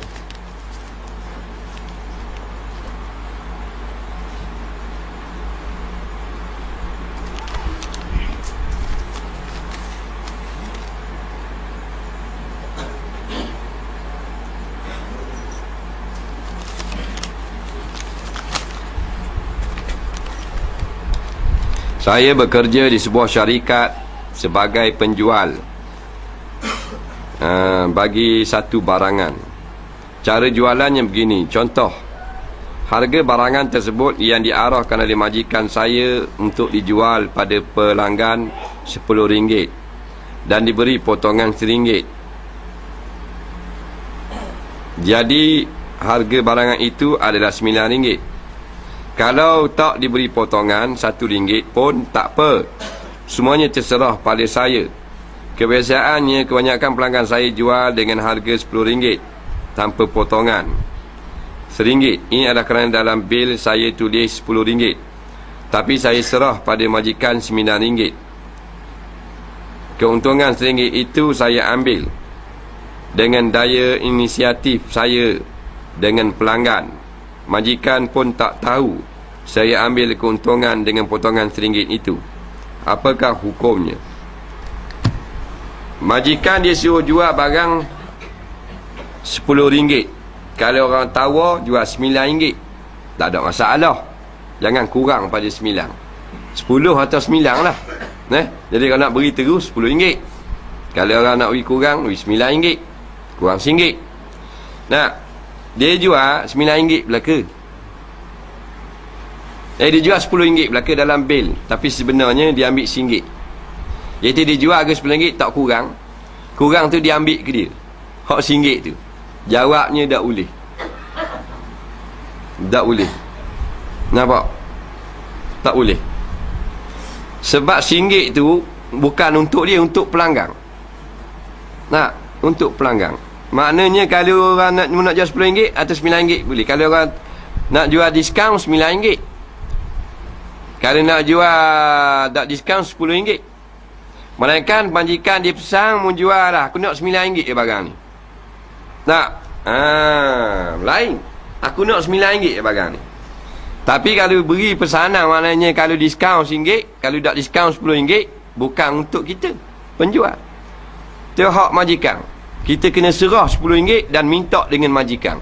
Saya bekerja di sebuah syarikat sebagai penjual bagi satu barangan. Cara jualannya begini. Contoh, harga barangan tersebut yang diarahkan oleh majikan saya untuk dijual pada pelanggan RM10 dan diberi potongan RM1. Jadi harga barangan itu adalah RM9. Kalau tak diberi potongan RM1 pun tak apa. Semuanya terserah pada saya. Kebiasaannya kebanyakan pelanggan saya jual dengan harga RM10 tanpa potongan RM1. Ini adalah kerana dalam bil saya tulis RM10, tapi saya serah pada majikan RM9. Keuntungan RM1 itu saya ambil dengan daya inisiatif saya dengan pelanggan. Majikan pun tak tahu saya ambil keuntungan dengan potongan RM1 itu. Apakah hukumnya? Majikan dia suruh jual barang RM10. Kalau orang tawar jual RM9, tak ada masalah. Jangan kurang pada RM9. 10 atau 9 lah. Jadi kalau nak beri terus RM10. Kalau orang nak beri kurang, beri RM9. Kurang RM1. Nah, dia jual RM9 belaka. Dia jual RM10 belaka dalam bil. Tapi sebenarnya dia ambil RM1. Iaitu dia jual harga RM10 tak kurang. Kurang tu dia ambil ke dia. Hak RM1 tu. Jawabnya tak boleh. Tak boleh. Nampak? Tak boleh. Sebab RM1 tu bukan untuk dia, untuk pelanggan. Untuk pelanggan. Maknanya kalau orang nak jual RM10 atau RM9 boleh. Kalau orang nak jual diskaun RM9. Kalau nak jual tak diskaun RM10. Melainkan majikan dia pesan menjual lah, aku nak RM9 barang ni. Lain. Aku nak RM9 barang ni. Tapi kalau beri pesanan, maknanya kalau diskaun RM1, kalau tak diskaun RM10, bukan untuk kita, penjual. Itu hak majikan. Kita kena serah RM10 dan minta dengan majikan.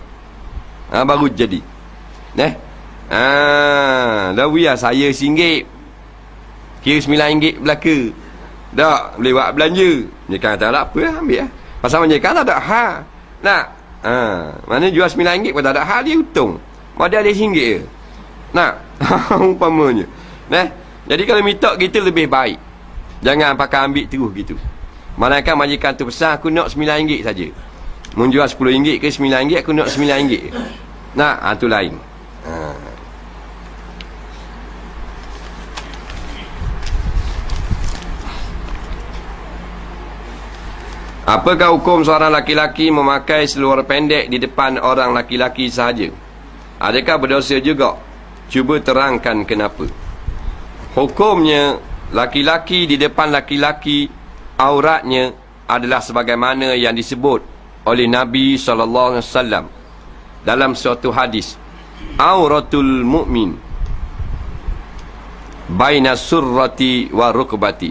Baru jadi. Dah biar saya RM1. Kira RM9 belaka. Tak, boleh buat belanja. Majikan kata, tak apa, ambil lah. Pasal majikan tak ada hal. Mana jual RM9 pun tak ada hal, dia untung. Modal dia RM1 je. Umpamanya. Jadi kalau minta kita lebih baik. Jangan pakai ambil terus gitu. Malaikat majikan tu pesan, aku nak RM9 saja. Menjual RM10 ke RM9, aku nak RM9. Tu lain. Apakah hukum seorang laki-laki memakai seluar pendek di depan orang laki-laki sahaja? Adakah berdosa juga? Cuba terangkan kenapa. Hukumnya, laki-laki di depan laki-laki, auratnya adalah sebagaimana yang disebut oleh Nabi SAW dalam suatu hadis. Auratul mu'min baina surrati wa rukbati.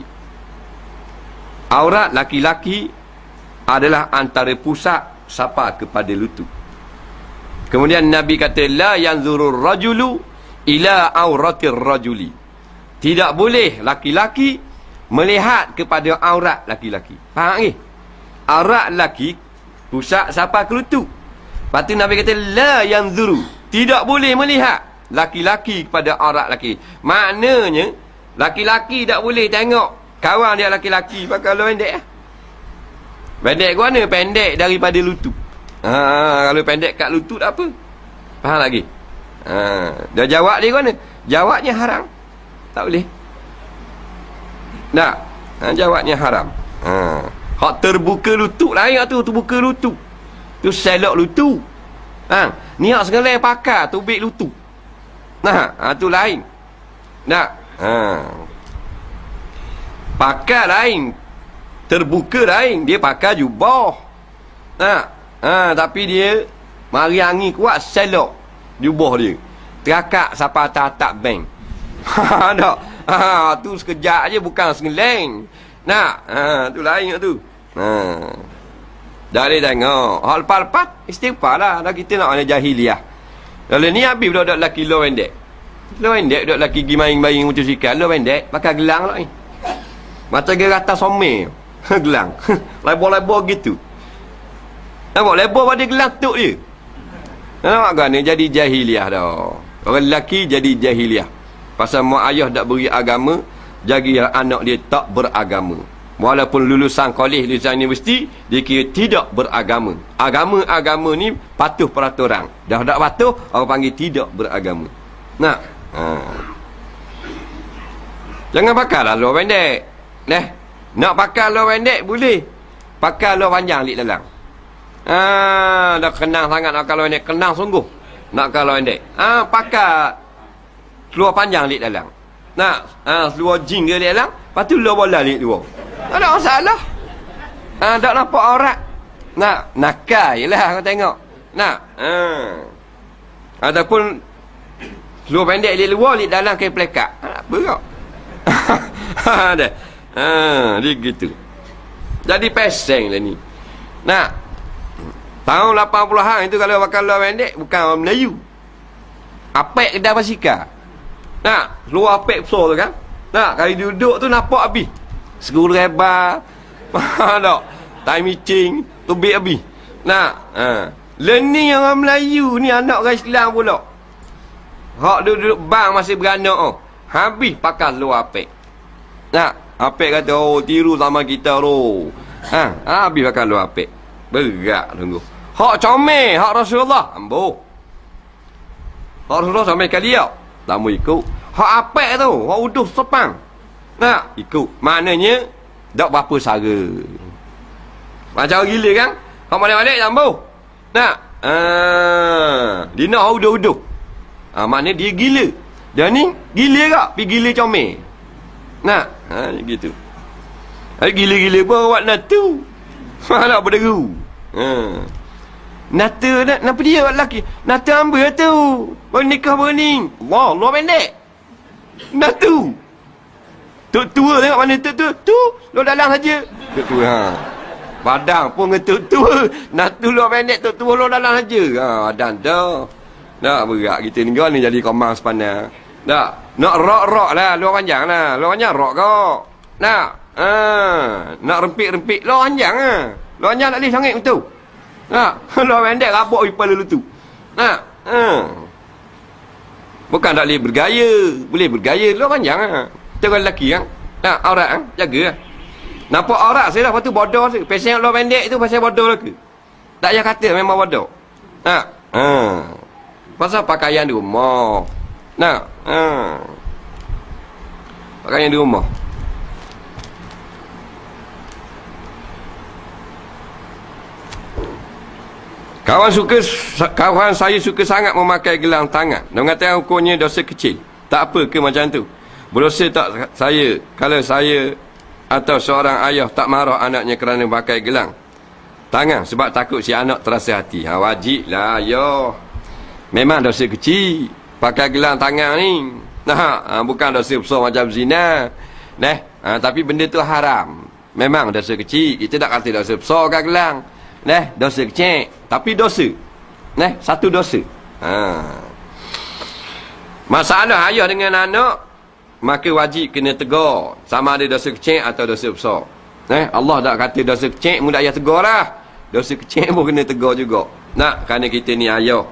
Aurat laki-laki adalah antara pusat sampai kepada lutut. Kemudian Nabi kata, la yanzurur rajulu ila auratir rajuli. Tidak boleh laki-laki melihat kepada aurat laki-laki. Faham ke? Aurat lelaki pusat sampai ke lutut. Lepas tu Nabi kata, la yanzuru. Tidak boleh melihat laki-laki kepada aurat laki. Maknanya laki-laki tak boleh tengok kawan dia laki-laki pakai lu pendek. Pendek ke mana? Pendek daripada lutut. Kalau pendek kat lutut apa? Faham lagi? Dah jawab dia ke mana? Jawabnya haram. Tak boleh. Jawabnya haram. Hak terbuka lutut lain tu, terbuka lutut. Tu selok lutut. Niat sengaja pakai tubik lutut. Tu lain. Pakai lain. Terbuka lain. Dia pakai jubah. Tapi dia mari angin kuat selok jubah dia. Terakak sampai atas bank. Tak. Tu sekejap aje, bukan sengeleng. Tu lain tu. Dah boleh tengok. Hal lepas-lepas istighfar lah. Dah kita nak ada jahiliah. Kalau ni habis budak-budak lelaki lo pendek. Lo pendek budak lelaki pergi main-main motosikal. Lo pendek pakai gelang lah ni. Macam dia rata somel. Gelang. Lebar-lebar gitu. Nampak lebar pada gelang tuk dia. Nampak kan ni jadi jahiliah dah. Orang lelaki jadi jahiliah. Pasal mak ayah tak beri agama, jadi anak dia tak beragama. Walaupun lulusan kolej, lulusan universiti, dia kira tidak beragama. Agama ni patuh peraturan. Dah tak patuh, orang panggil tidak beragama. Jangan pakailah luar pendek. Nak pakai luar pendek boleh. Pakai luar panjang lik dalam. Dah kenang sangat nak kalau pendek, kenang sungguh. Nak kalau pendek. Pakai seluar panjang lik dalam. Seluar jin ke lik dalam, lepas tu luar bola lik luar. Tak ada masalah. Tak nampak aurat. Nak nakal je lah kau tengok. Nak. Ataupun seluar pendek di luar, di dalam kain pelekat. Apa kau? Ada. Dia gitu. Jadi peseng lah ni. Nak. Tahun 80-an itu kalau pakai seluar pendek bukan orang Melayu. Apek kedai basikal. Nak, seluar apek besar tu kan. Nak, kali duduk tu nampak habis. Skru lebar. Tak. Tai micing, tubik habis. Nak, learning orang Melayu ni anak orang Islam pula. Hak duduk bang masih beranak oh. Habis pakai seluar apek. Nak, apek kata oh tiru sama kita tu. Habis pakai seluar apek. Berat tunggu. Hak comel, hak Rasulullah. Ambo. Hak Rasulullah sampai kali dia. Tak mau ikut. Hak apek tu, hak uduh sepang. Nak ikut. Maknanya tak berapa sara. Macam gila kan? Hak balik-balik jambu. Nak. Dia nak hak uduh-uduh. Maknanya dia gila. Dia ni gila tak? Pergi gila comel. Nak. Gitu. Gila-gila pun awak natu. Nak berderu. Nata nak. Kenapa dia awak lelaki? Nata hamba tu. Baru nikah baru ni. Allah, luar pendek. Natu. Tok tua tengok mana tok tua. Tu, luar dalam saja. Tok tua. Padang pun dengan tok tua. Natu luar pendek, tok tua luar dalam saja. Padang dah. Tak berat kita ni kau ni jadi komang sepanjang. Tak. Nak rok-rok lah, luar panjang lah. Luar panjang rok kau. Nak. Nak rempik-rempik luar panjang lah. Luar panjang tak boleh sangat betul. Nak. Luar pendek rabuk ipal dulu tu. Nak. Bukan tak boleh bergaya. Boleh bergaya luar panjang lah. Kita orang lelaki kan. Nak aurat kan. Jaga lah. Nampak aurat saya dah. Lepas tu bodoh tu. Pasal luar pendek tu pasal bodoh lah ke. Tak payah kata memang bodoh. Nak. Pasal pakaian di rumah. Nak. Pakaian di rumah. Kawan saya suka sangat memakai gelang tangan. Dia mengatakan hukumnya dosa kecil. Tak apa ke macam tu? Berdosa tak saya kalau saya atau seorang ayah tak marah anaknya kerana memakai gelang tangan sebab takut si anak terasa hati. Wajib lah ayah. Memang dosa kecil pakai gelang tangan ni. Bukan dosa besar macam zina. Tapi benda tu haram. Memang dosa kecil. Kita tak kata dosa besar kan gelang. Dosa kecil. Tapi dosa. Satu dosa. Masalah ayah dengan anak, maka wajib kena tegur. Sama ada dosa kecil atau dosa besar. Allah tak kata dosa kecil, mudah ayah tegur lah. Dosa kecil pun kena tegur juga. Nak, kerana kita ni ayah.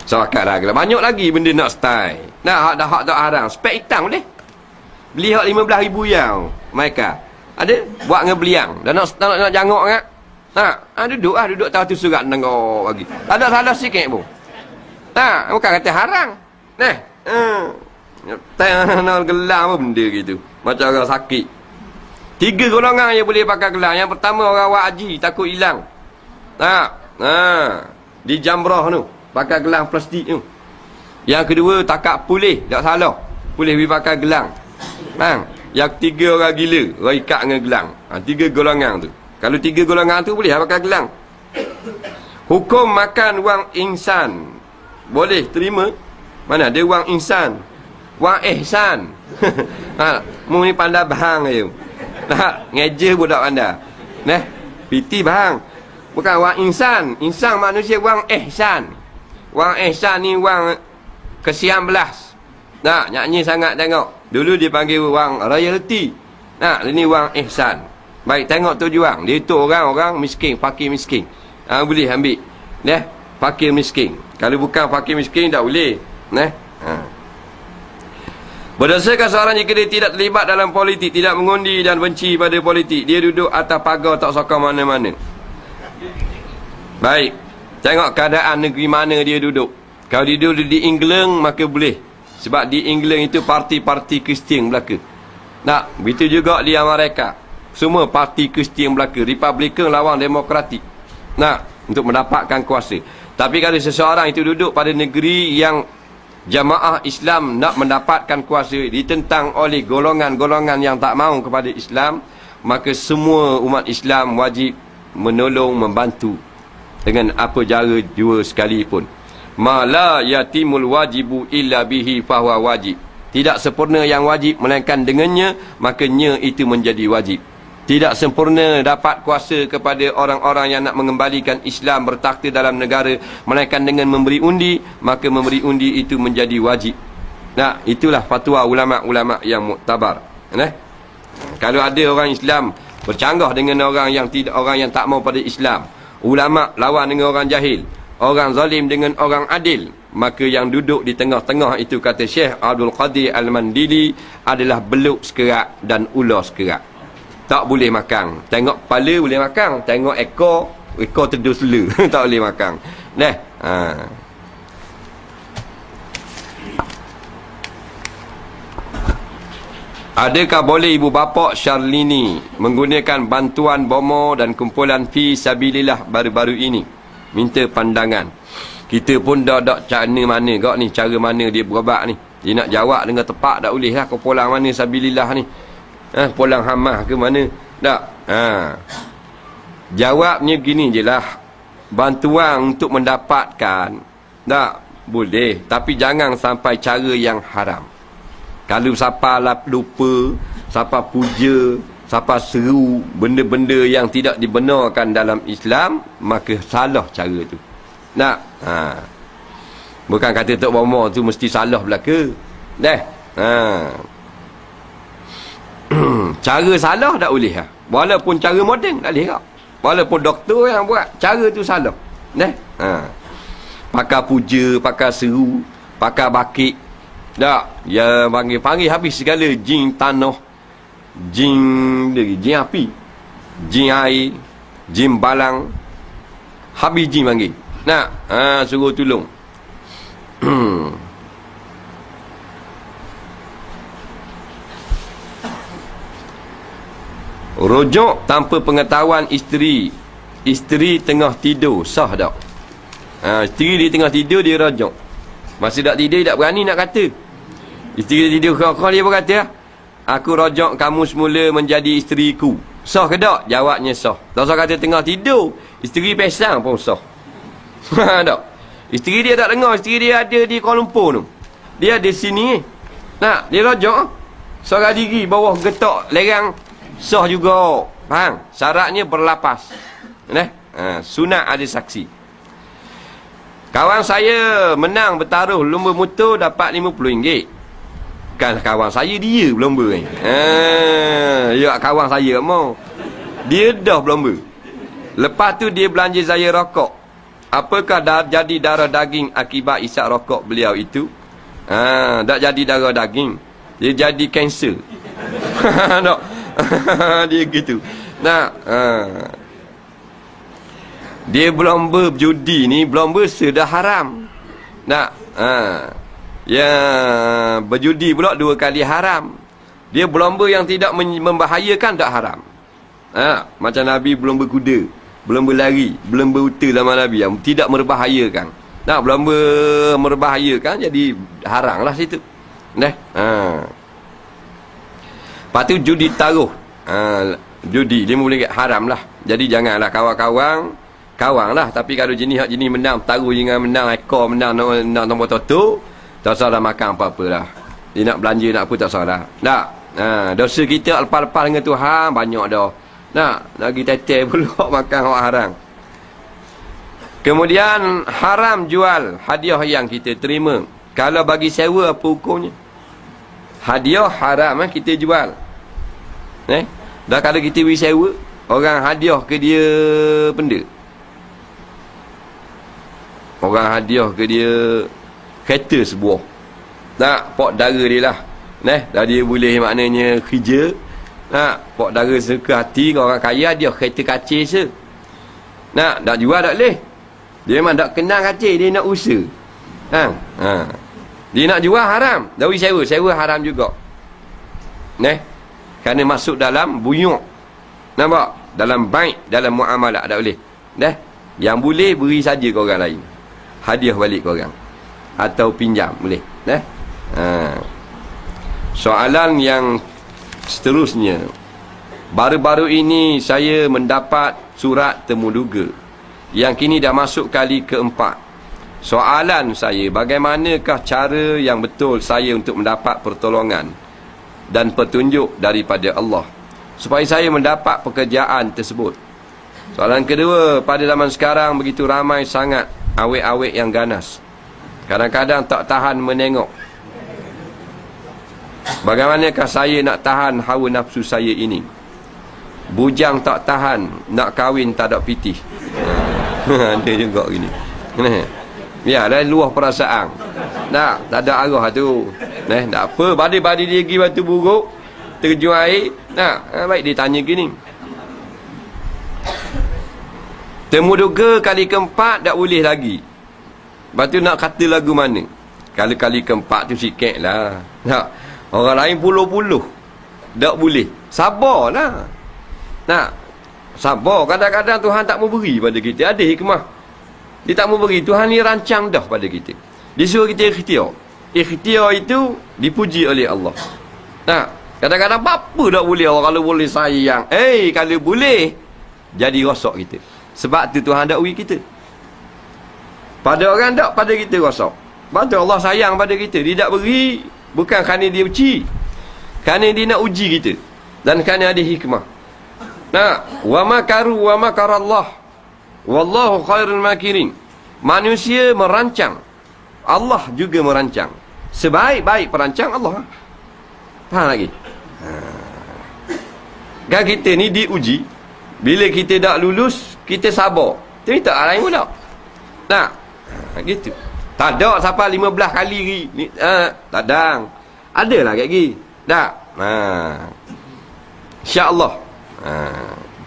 Sawakat lah. Banyak lagi benda nak style. Hak dah haram. Spek hitam boleh. Beli hak 15,000 yang mereka. Ada buat dengan beliang. Dan nak jangok kan? Duduk tahu tu surat nengok bagi. Ada salah sikit pun. Bukan kata haram. Nak gelang apa benda gitu. Macam orang sakit. 3 golongan yang boleh pakai gelang. Yang pertama orang awak haji takut hilang. Di jamrah tu pakai gelang plastik tu. Yang kedua takak pulih, tak salah. Pulih pergi pakai gelang. Yang ketiga orang gila, orang ikat dengan gelang. 3 golongan tu. Kalau 3 golongan tu boleh pakai gelang. Hukum makan wang insan. Boleh terima? Mana ada wang insan? Wang ihsan. Mu ni pandai bahang je. Ngeje budak pandai. Piti bahang. Bukan wang insan. Insan manusia wang ihsan. Wang ihsan ni wang ke-19. Nyanyi sangat tengok. Dulu dia panggil wang royalty. Ini wang ihsan. Baik, tengok tujuan. Dia tu orang miskin, fakir miskin. Boleh ambil. Fakir miskin. Kalau bukan fakir miskin tak boleh. Berdasarkan seorang jika dia tidak terlibat dalam politik, tidak mengundi dan benci pada politik, dia duduk atas pagar tak sokong mana-mana. Baik, tengok keadaan negeri mana dia duduk. Kalau dia duduk di England, maka boleh. Sebab di England itu parti-parti Kristian belaka. Begitu juga di Amerika. Semua parti Kristian belaka. Republican lawan Demokratik. Untuk mendapatkan kuasa. Tapi kalau seseorang itu duduk pada negeri yang jamaah Islam nak mendapatkan kuasa ditentang oleh golongan-golongan yang tak mahu kepada Islam, maka semua umat Islam wajib menolong, membantu dengan apa cara jua sekalipun. Ma la yatimul wajibu illa bihi fahuwa wajib. Tidak sempurna yang wajib melainkan dengannya, makanya itu menjadi wajib. Tidak sempurna dapat kuasa kepada orang-orang yang nak mengembalikan Islam bertakhta dalam negara melainkan dengan memberi undi, maka memberi undi itu menjadi wajib. Nah, itulah fatwa ulama-ulama yang muktabar. Kalau ada orang Islam bercanggah dengan orang yang tak mau pada Islam, ulama lawan dengan orang jahil, orang zalim dengan orang adil, maka yang duduk di tengah-tengah itu, kata Syekh Abdul Qadir Al-Mandili, adalah beluk sekerak dan ular sekerak. Tak boleh makan. Tengok kepala boleh makan, tengok ekor terdus sela. Tak boleh makan. Adakah boleh ibu bapa Syarlini menggunakan bantuan bomo dan kumpulan fi sabilillah baru-baru ini? Minta pandangan. Kita pun dah mana gak ni, cara mana dia berobat ni. Dia nak jawab dengan tepat tak boleh lah. Kumpulan mana sabilillah ni? Pulang Hamah ke mana? Tak. Jawabnya gini je lah. Bantuan untuk mendapatkan, tak boleh, tapi jangan sampai cara yang haram. Kalau siapa lupa, siapa puja, siapa seru benda-benda yang tidak dibenarkan dalam Islam, maka salah cara tu. Tak. Bukan kata Tok Bomo tu mesti salah belaka. Cara salah tak boleh lah. Walaupun cara moden tak boleh tak. Walaupun doktor yang buat, cara tu salah. Pakai puja, pakai seru, pakai bakit, tak, ya panggil habis segala jin tanah, jin api, jin air, jin balang, habis jin panggil. Suruh tolong. Rojok tanpa pengetahuan isteri tengah tidur, sah tak? Isteri dia tengah tidur, dia rojok. Masa tak tidur, tak berani nak kata. Isteri dia tidur, kau dia berkata, aku rojok kamu semula menjadi isteriku. Sah ke tak? Jawabnya sah. Tak usah kata tengah tidur, isteri pesang pun sah. Tak? Isteri dia tak dengar, isteri dia ada di Kuala Lumpur tu. Dia ada sini. Dia rojok. Seorang diri bawah getok lerang, sah juga. Faham? Syaratnya berlapas. Sunat ada saksi. Kawan saya menang bertaruh lumba motor dapat RM50. Bukan kawan saya, dia berlomba ni. Ya, kawan saya mau. Dia dah berlomba. Lepas tu dia belanja saya rokok. Apakah jadi darah daging akibat isap rokok beliau itu? Tak jadi darah daging, dia jadi kanser. Tak. Dia gitu. Dia berlomba judi ni, berlomba sudah haram. Ya, berjudi pula 2 kali haram. Dia berlomba yang tidak membahayakan, tak haram. Macam Nabi berlomba kuda, berlomba lari, berlomba unta zaman Nabi yang tidak merbahayakan. Berlomba merbahayakan, jadi haram lah situ. Lepas tu judi taruh. Judi RM5 haram lah. Jadi janganlah kawan lah. Tapi kalau jenis menang, taruh jangan menang ekor, menang nombor toto, tak salah makan apa-apa lah. Dia nak belanja nak apa tak salah. Tak. Dosa kita lepas-lepas dengan Tuhan banyak dah. Nak pergi tetel pula makan orang haram. Kemudian haram jual hadiah yang kita terima. Kalau bagi sewa, apa hukumnya? Hadiah haram kita jual. Dah kalau kita beri sewa, orang hadiah ke dia benda, orang hadiah ke dia kereta sebuah, tak, pok dara dia lah. Dah dia boleh maknanya kerja. Pok dara suka hati, orang kaya dia kereta kacir se. Nak jual tak boleh. Dia memang tak kenal kacir, dia nak usaha. Dia nak jual haram. Dah beri sewa haram juga. Kerana masuk dalam buyuk. Nampak? Dalam baik, dalam muamalah tak boleh. Yang boleh beri saja ke orang lain. Hadiah balik ke orang. Atau pinjam boleh. Soalan yang seterusnya. Baru-baru ini saya mendapat surat temuduga yang kini dah masuk kali keempat. Soalan saya, bagaimanakah cara yang betul saya untuk mendapat pertolongan dan petunjuk daripada Allah supaya saya mendapat pekerjaan tersebut? Soalan kedua, pada zaman sekarang begitu ramai sangat awet-awet yang ganas. Kadang-kadang tak tahan menengok. Bagaimanakah saya nak tahan hawa nafsu saya ini? Bujang tak tahan, nak kahwin tak ada pitih. Ada juga gini. Ya, dah luah perasaan. Tak ada arah tu. Tak apa, badi-badi dia pergi batu buruk, terjun air. Baik dia tanya gini. Temuduga kali keempat tak boleh lagi. Lepas tu nak kata lagu mana? Kalau kali keempat tu sikit lah. Orang lain puluh-puluh tak boleh. Sabarlah. Sabar. Kadang-kadang Tuhan tak mau beri pada kita. Ada hikmah. Dia tak mau beri. Tuhan ni rancang dah pada kita. Dia suruh kita ikhtiar. Ikhtiar itu dipuji oleh Allah. Kadang-kadang apa tak boleh. Orang kalau boleh sayang. Kalau boleh, jadi rosak kita. Sebab tu Tuhan tak beri kita. Pada orang tak, pada kita rosak. Sebab tu Allah sayang pada kita. Dia tak beri bukan kerana dia uji, kerana dia nak uji kita, dan kerana ada hikmah. Wa makaru wa makarallah wallahu khairul makirin. Manusia merancang, Allah juga merancang. Sebaik-baik perancang Allah. Faham lagi? Kan kita ni diuji. Bila kita tak lulus, kita sabar. Tapi tak lain pula. Gitu. Tak ada sampai 15 kali tak ada. Adalah kat gini. Tak. InsyaAllah.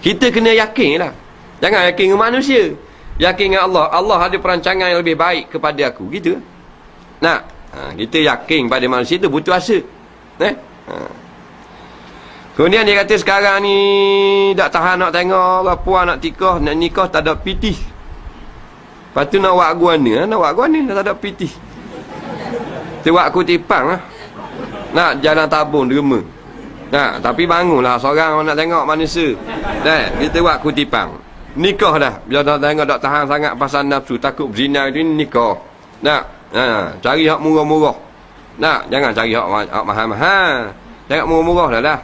Kita kena yakin lah. Jangan yakin dengan manusia. Yakin dengan Allah. Allah ada perancangan yang lebih baik kepada aku. Gitu. Kita yakin pada manusia tu butuh asa. Kemudian dia kata sekarang ni tak tahan nak tengok puan nak tikah, nak nikah tak ada pitih. Lepas tu nak buat guana, tak ada pitih. Tu buat kutipang lah. Nak jalan tabung derma. Tapi bangunlah seorang nak tengok manusia. Kita buat kutipang. Nikah dah. Bila nak tengok tak tahan sangat pasal nafsu, takut berzina itu ni nikah. Cari hak murah-murah. Jangan cari hak mahal-mahal. Tengok murah-murah dah.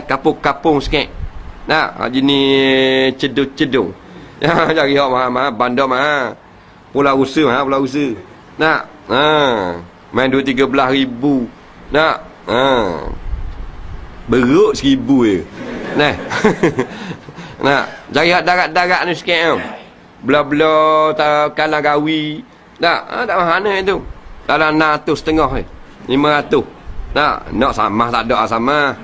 Kapung-kapung sikit. Jenis cedung-cedung. Cari hak mahal-mahal, bandar mahal. Pulau usaha, pulau usaha. Main 2-13 ribu. Beruk 1,000 je. Cari hak darat-darat ni sikit tau. Bela-bela kalang gawi. Tak mana itu. Dalam 600 je. 500. Nak samah tak ada samah.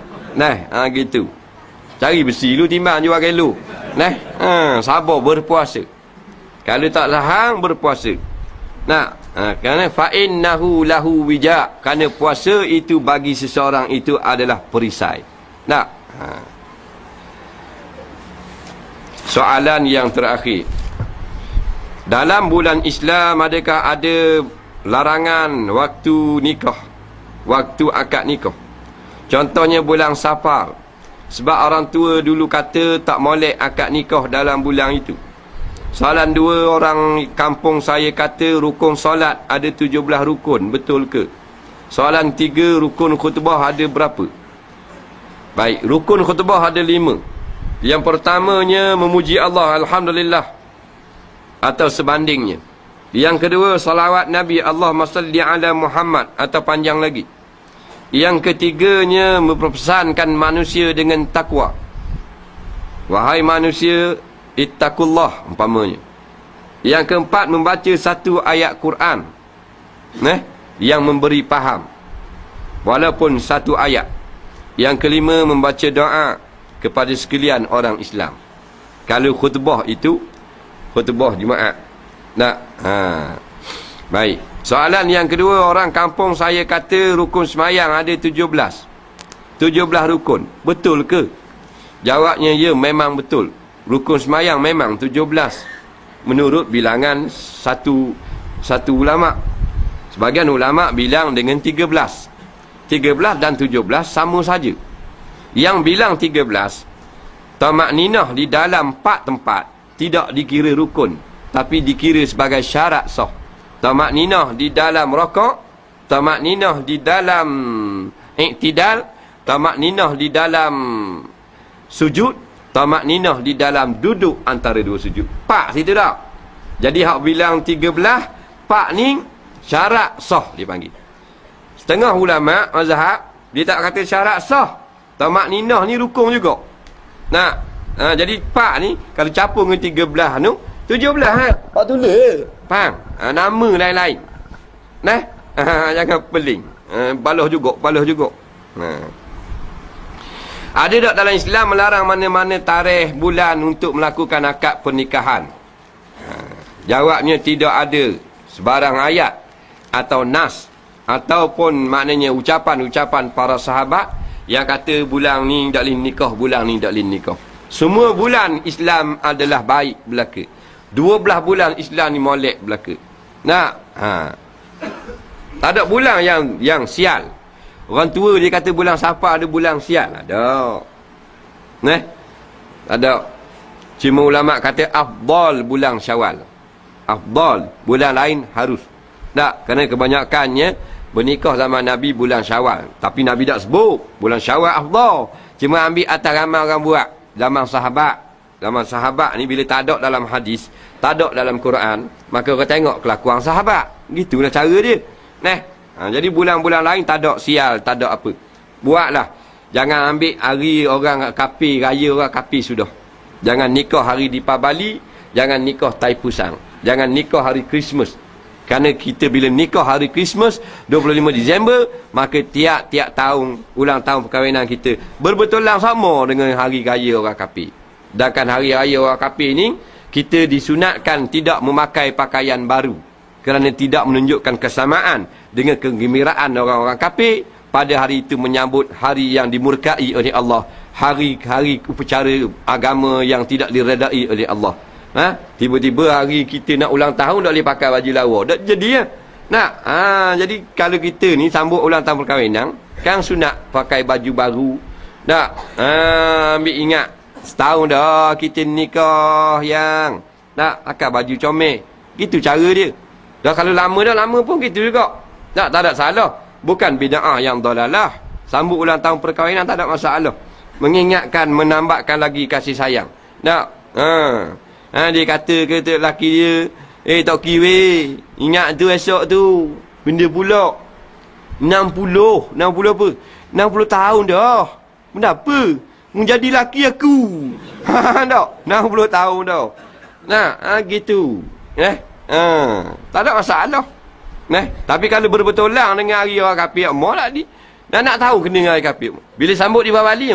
Gitu. Cari besi lu timbang jual kilo. Sabar berpuasa. Kalau tak tahan berpuasa. Kerana fa'innahu lahu wija. Kerana puasa itu bagi seseorang itu adalah perisai. Soalan yang terakhir. Dalam bulan Islam adakah ada larangan waktu nikah, waktu akad nikah? Contohnya bulan Safar. Sebab orang tua dulu kata tak molek akad nikah dalam bulan itu. Soalan 2, orang kampung saya kata rukun solat ada 17 rukun. Betul ke? Soalan 3, rukun khutbah ada berapa? Baik, rukun khutbah ada 5. Yang pertamanya memuji Allah, Alhamdulillah, atau sebandingnya. Yang kedua, salawat Nabi, Allahumma salli ala Muhammad, atau panjang lagi. Yang ketiganya, memperpesankan manusia dengan takwa. Wahai manusia, ittaqullah, umpamanya. Yang keempat, membaca satu ayat Quran yang memberi faham, walaupun satu ayat. Yang kelima, membaca doa kepada sekalian orang Islam. Kalau khutbah itu khutbah Jumaat. Baik. Soalan yang kedua, orang kampung saya kata rukun semayang ada 17 rukun. Betul ke? Jawabnya, ya, memang betul. Rukun semayang memang 17 menurut bilangan satu ulama. Sebagian ulama bilang dengan 13. 13 dan 17 sama saja. Yang bilang 13, tamakninah di dalam 4 tempat tidak dikira rukun, tapi dikira sebagai syarat sah. Tamakninah di dalam rakaat, tamakninah di dalam i'tidal, tamakninah di dalam sujud, tamakninah di dalam duduk antara dua sujud. 4 situ dah. Jadi hak bilang 13, 4 ni syarat sah dipanggil. Setengah ulama mazhab dia tak kata syarat sah. Tamakninah ni rukun juga. Nah, jadi 4 ni kalau capung dengan 13 tu 17 Pak tulis. Faham? Nama lain-lain. Nah, jangan peling. Balah juga. Ada tak dalam Islam melarang mana-mana tarikh bulan untuk melakukan akad pernikahan? Jawabnya tidak ada sebarang ayat atau nas ataupun maknanya ucapan-ucapan para sahabat yang kata bulan ni tak boleh nikah, bulan ni tak boleh nikah. Semua bulan Islam adalah baik belaka. 12 bulan Islam ni molek belaka. Tak ada bulan yang sial. Orang tua dia kata bulan Safar ada bulan sial. Ada. Ada. Cuma ulama kata afdal bulan Syawal. Afdal bulan lain harus. Tak, kerana kebanyakannya bernikah zaman Nabi bulan Syawal. Tapi Nabi tak sebut bulan Syawal afdal. Cuma ambil atas ramai orang buat. Zaman sahabat ni bila tak ada dalam hadis, tak ada dalam Quran, maka kau tengok kelakuan sahabat. Gitulah cara dia. Jadi bulan-bulan lain tak ada sial, tak ada apa. Buatlah. Jangan ambil hari orang kafir, raya orang kafir sudah. Jangan nikah hari Dipabali, jangan nikah Taipusang, jangan nikah hari Christmas. Kerana kita bila nikah hari Christmas 25 Disember, maka tiap-tiap tahun ulang tahun perkahwinan kita berbetulan sama dengan hari raya orang kafir. Sedangkan hari raya orang kafir ni kita disunatkan tidak memakai pakaian baru kerana tidak menunjukkan kesamaan dengan kegembiraan orang-orang kafir pada hari itu menyambut hari yang dimurkai oleh Allah, hari-hari upacara agama yang tidak diredai oleh Allah. Tiba-tiba hari kita nak ulang tahun tak boleh pakai baju lawa, tak jadi ya. Jadi kalau kita ni sambut ulang tahun perkahwinan kan sunat pakai baju baru. Ambil ingat setahun dah kita nikah yang pakai baju comel. Gitu cara dia. Dah kalau lama pun gitu juga. Tak ada salah. Bukan bid'ah yang dalalah. Sambut ulang tahun perkahwinan tak ada masalah. Mengingatkan, menambahkan lagi kasih sayang. Dia kata lelaki dia, tak kira. Ingat tu esok tu. Benda pula 60 apa? 60 tahun dah. Benda apa? Menjadi laki aku. Tak? 60 tahun dah. Gitu. Tak ada masalah. Tapi kalau berbetulan dengan hari orang kafir, mau lah di. Nak tahu kena dengan hari kafir. Bila sambut di Bali,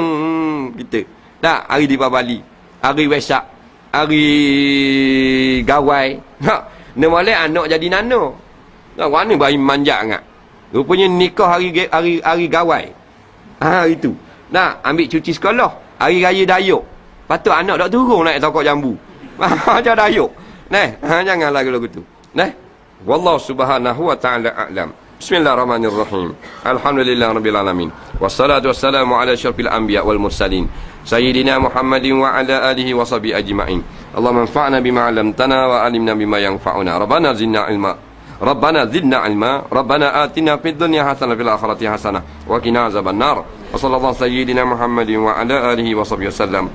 kita. Hari di Bali, hari Wesak, hari Gawai. Nak boleh anak jadi nano. Mana bayi manja sangat. Rupanya nikah hari Gawai. Itu. Ambil cuti sekolah. Hari raya Dayuk. Patut anak tak turun naik tokok jambu. Macam Dayuk. Jangan lagu-lagu tu. Wallahu subhanahu wa ta'ala a'lam. Bismillahirrahmanirrahim. Alhamdulillahirabbil alamin. Wassalatu wassalamu ala asyrafil anbiya wal mursalin. Sayyidina Muhammadin wa ala alihi wa sahbihi ajma'in. Allahumma anfa'na bima 'allamtana wa 'allimna bima yanfa'una. Rabbana zidna ilma. Rabbana zidna ilma. Rabbana atina fid dunya hasanah fil akhirati hasanah wa qina azabannar. Wa sallallahu sayyidina Muhammadin wa ala alihi wa sahbihi wasallam.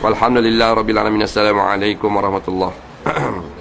Walhamdulillahirabbil alamin. Assalamu alaikum warahmatullahi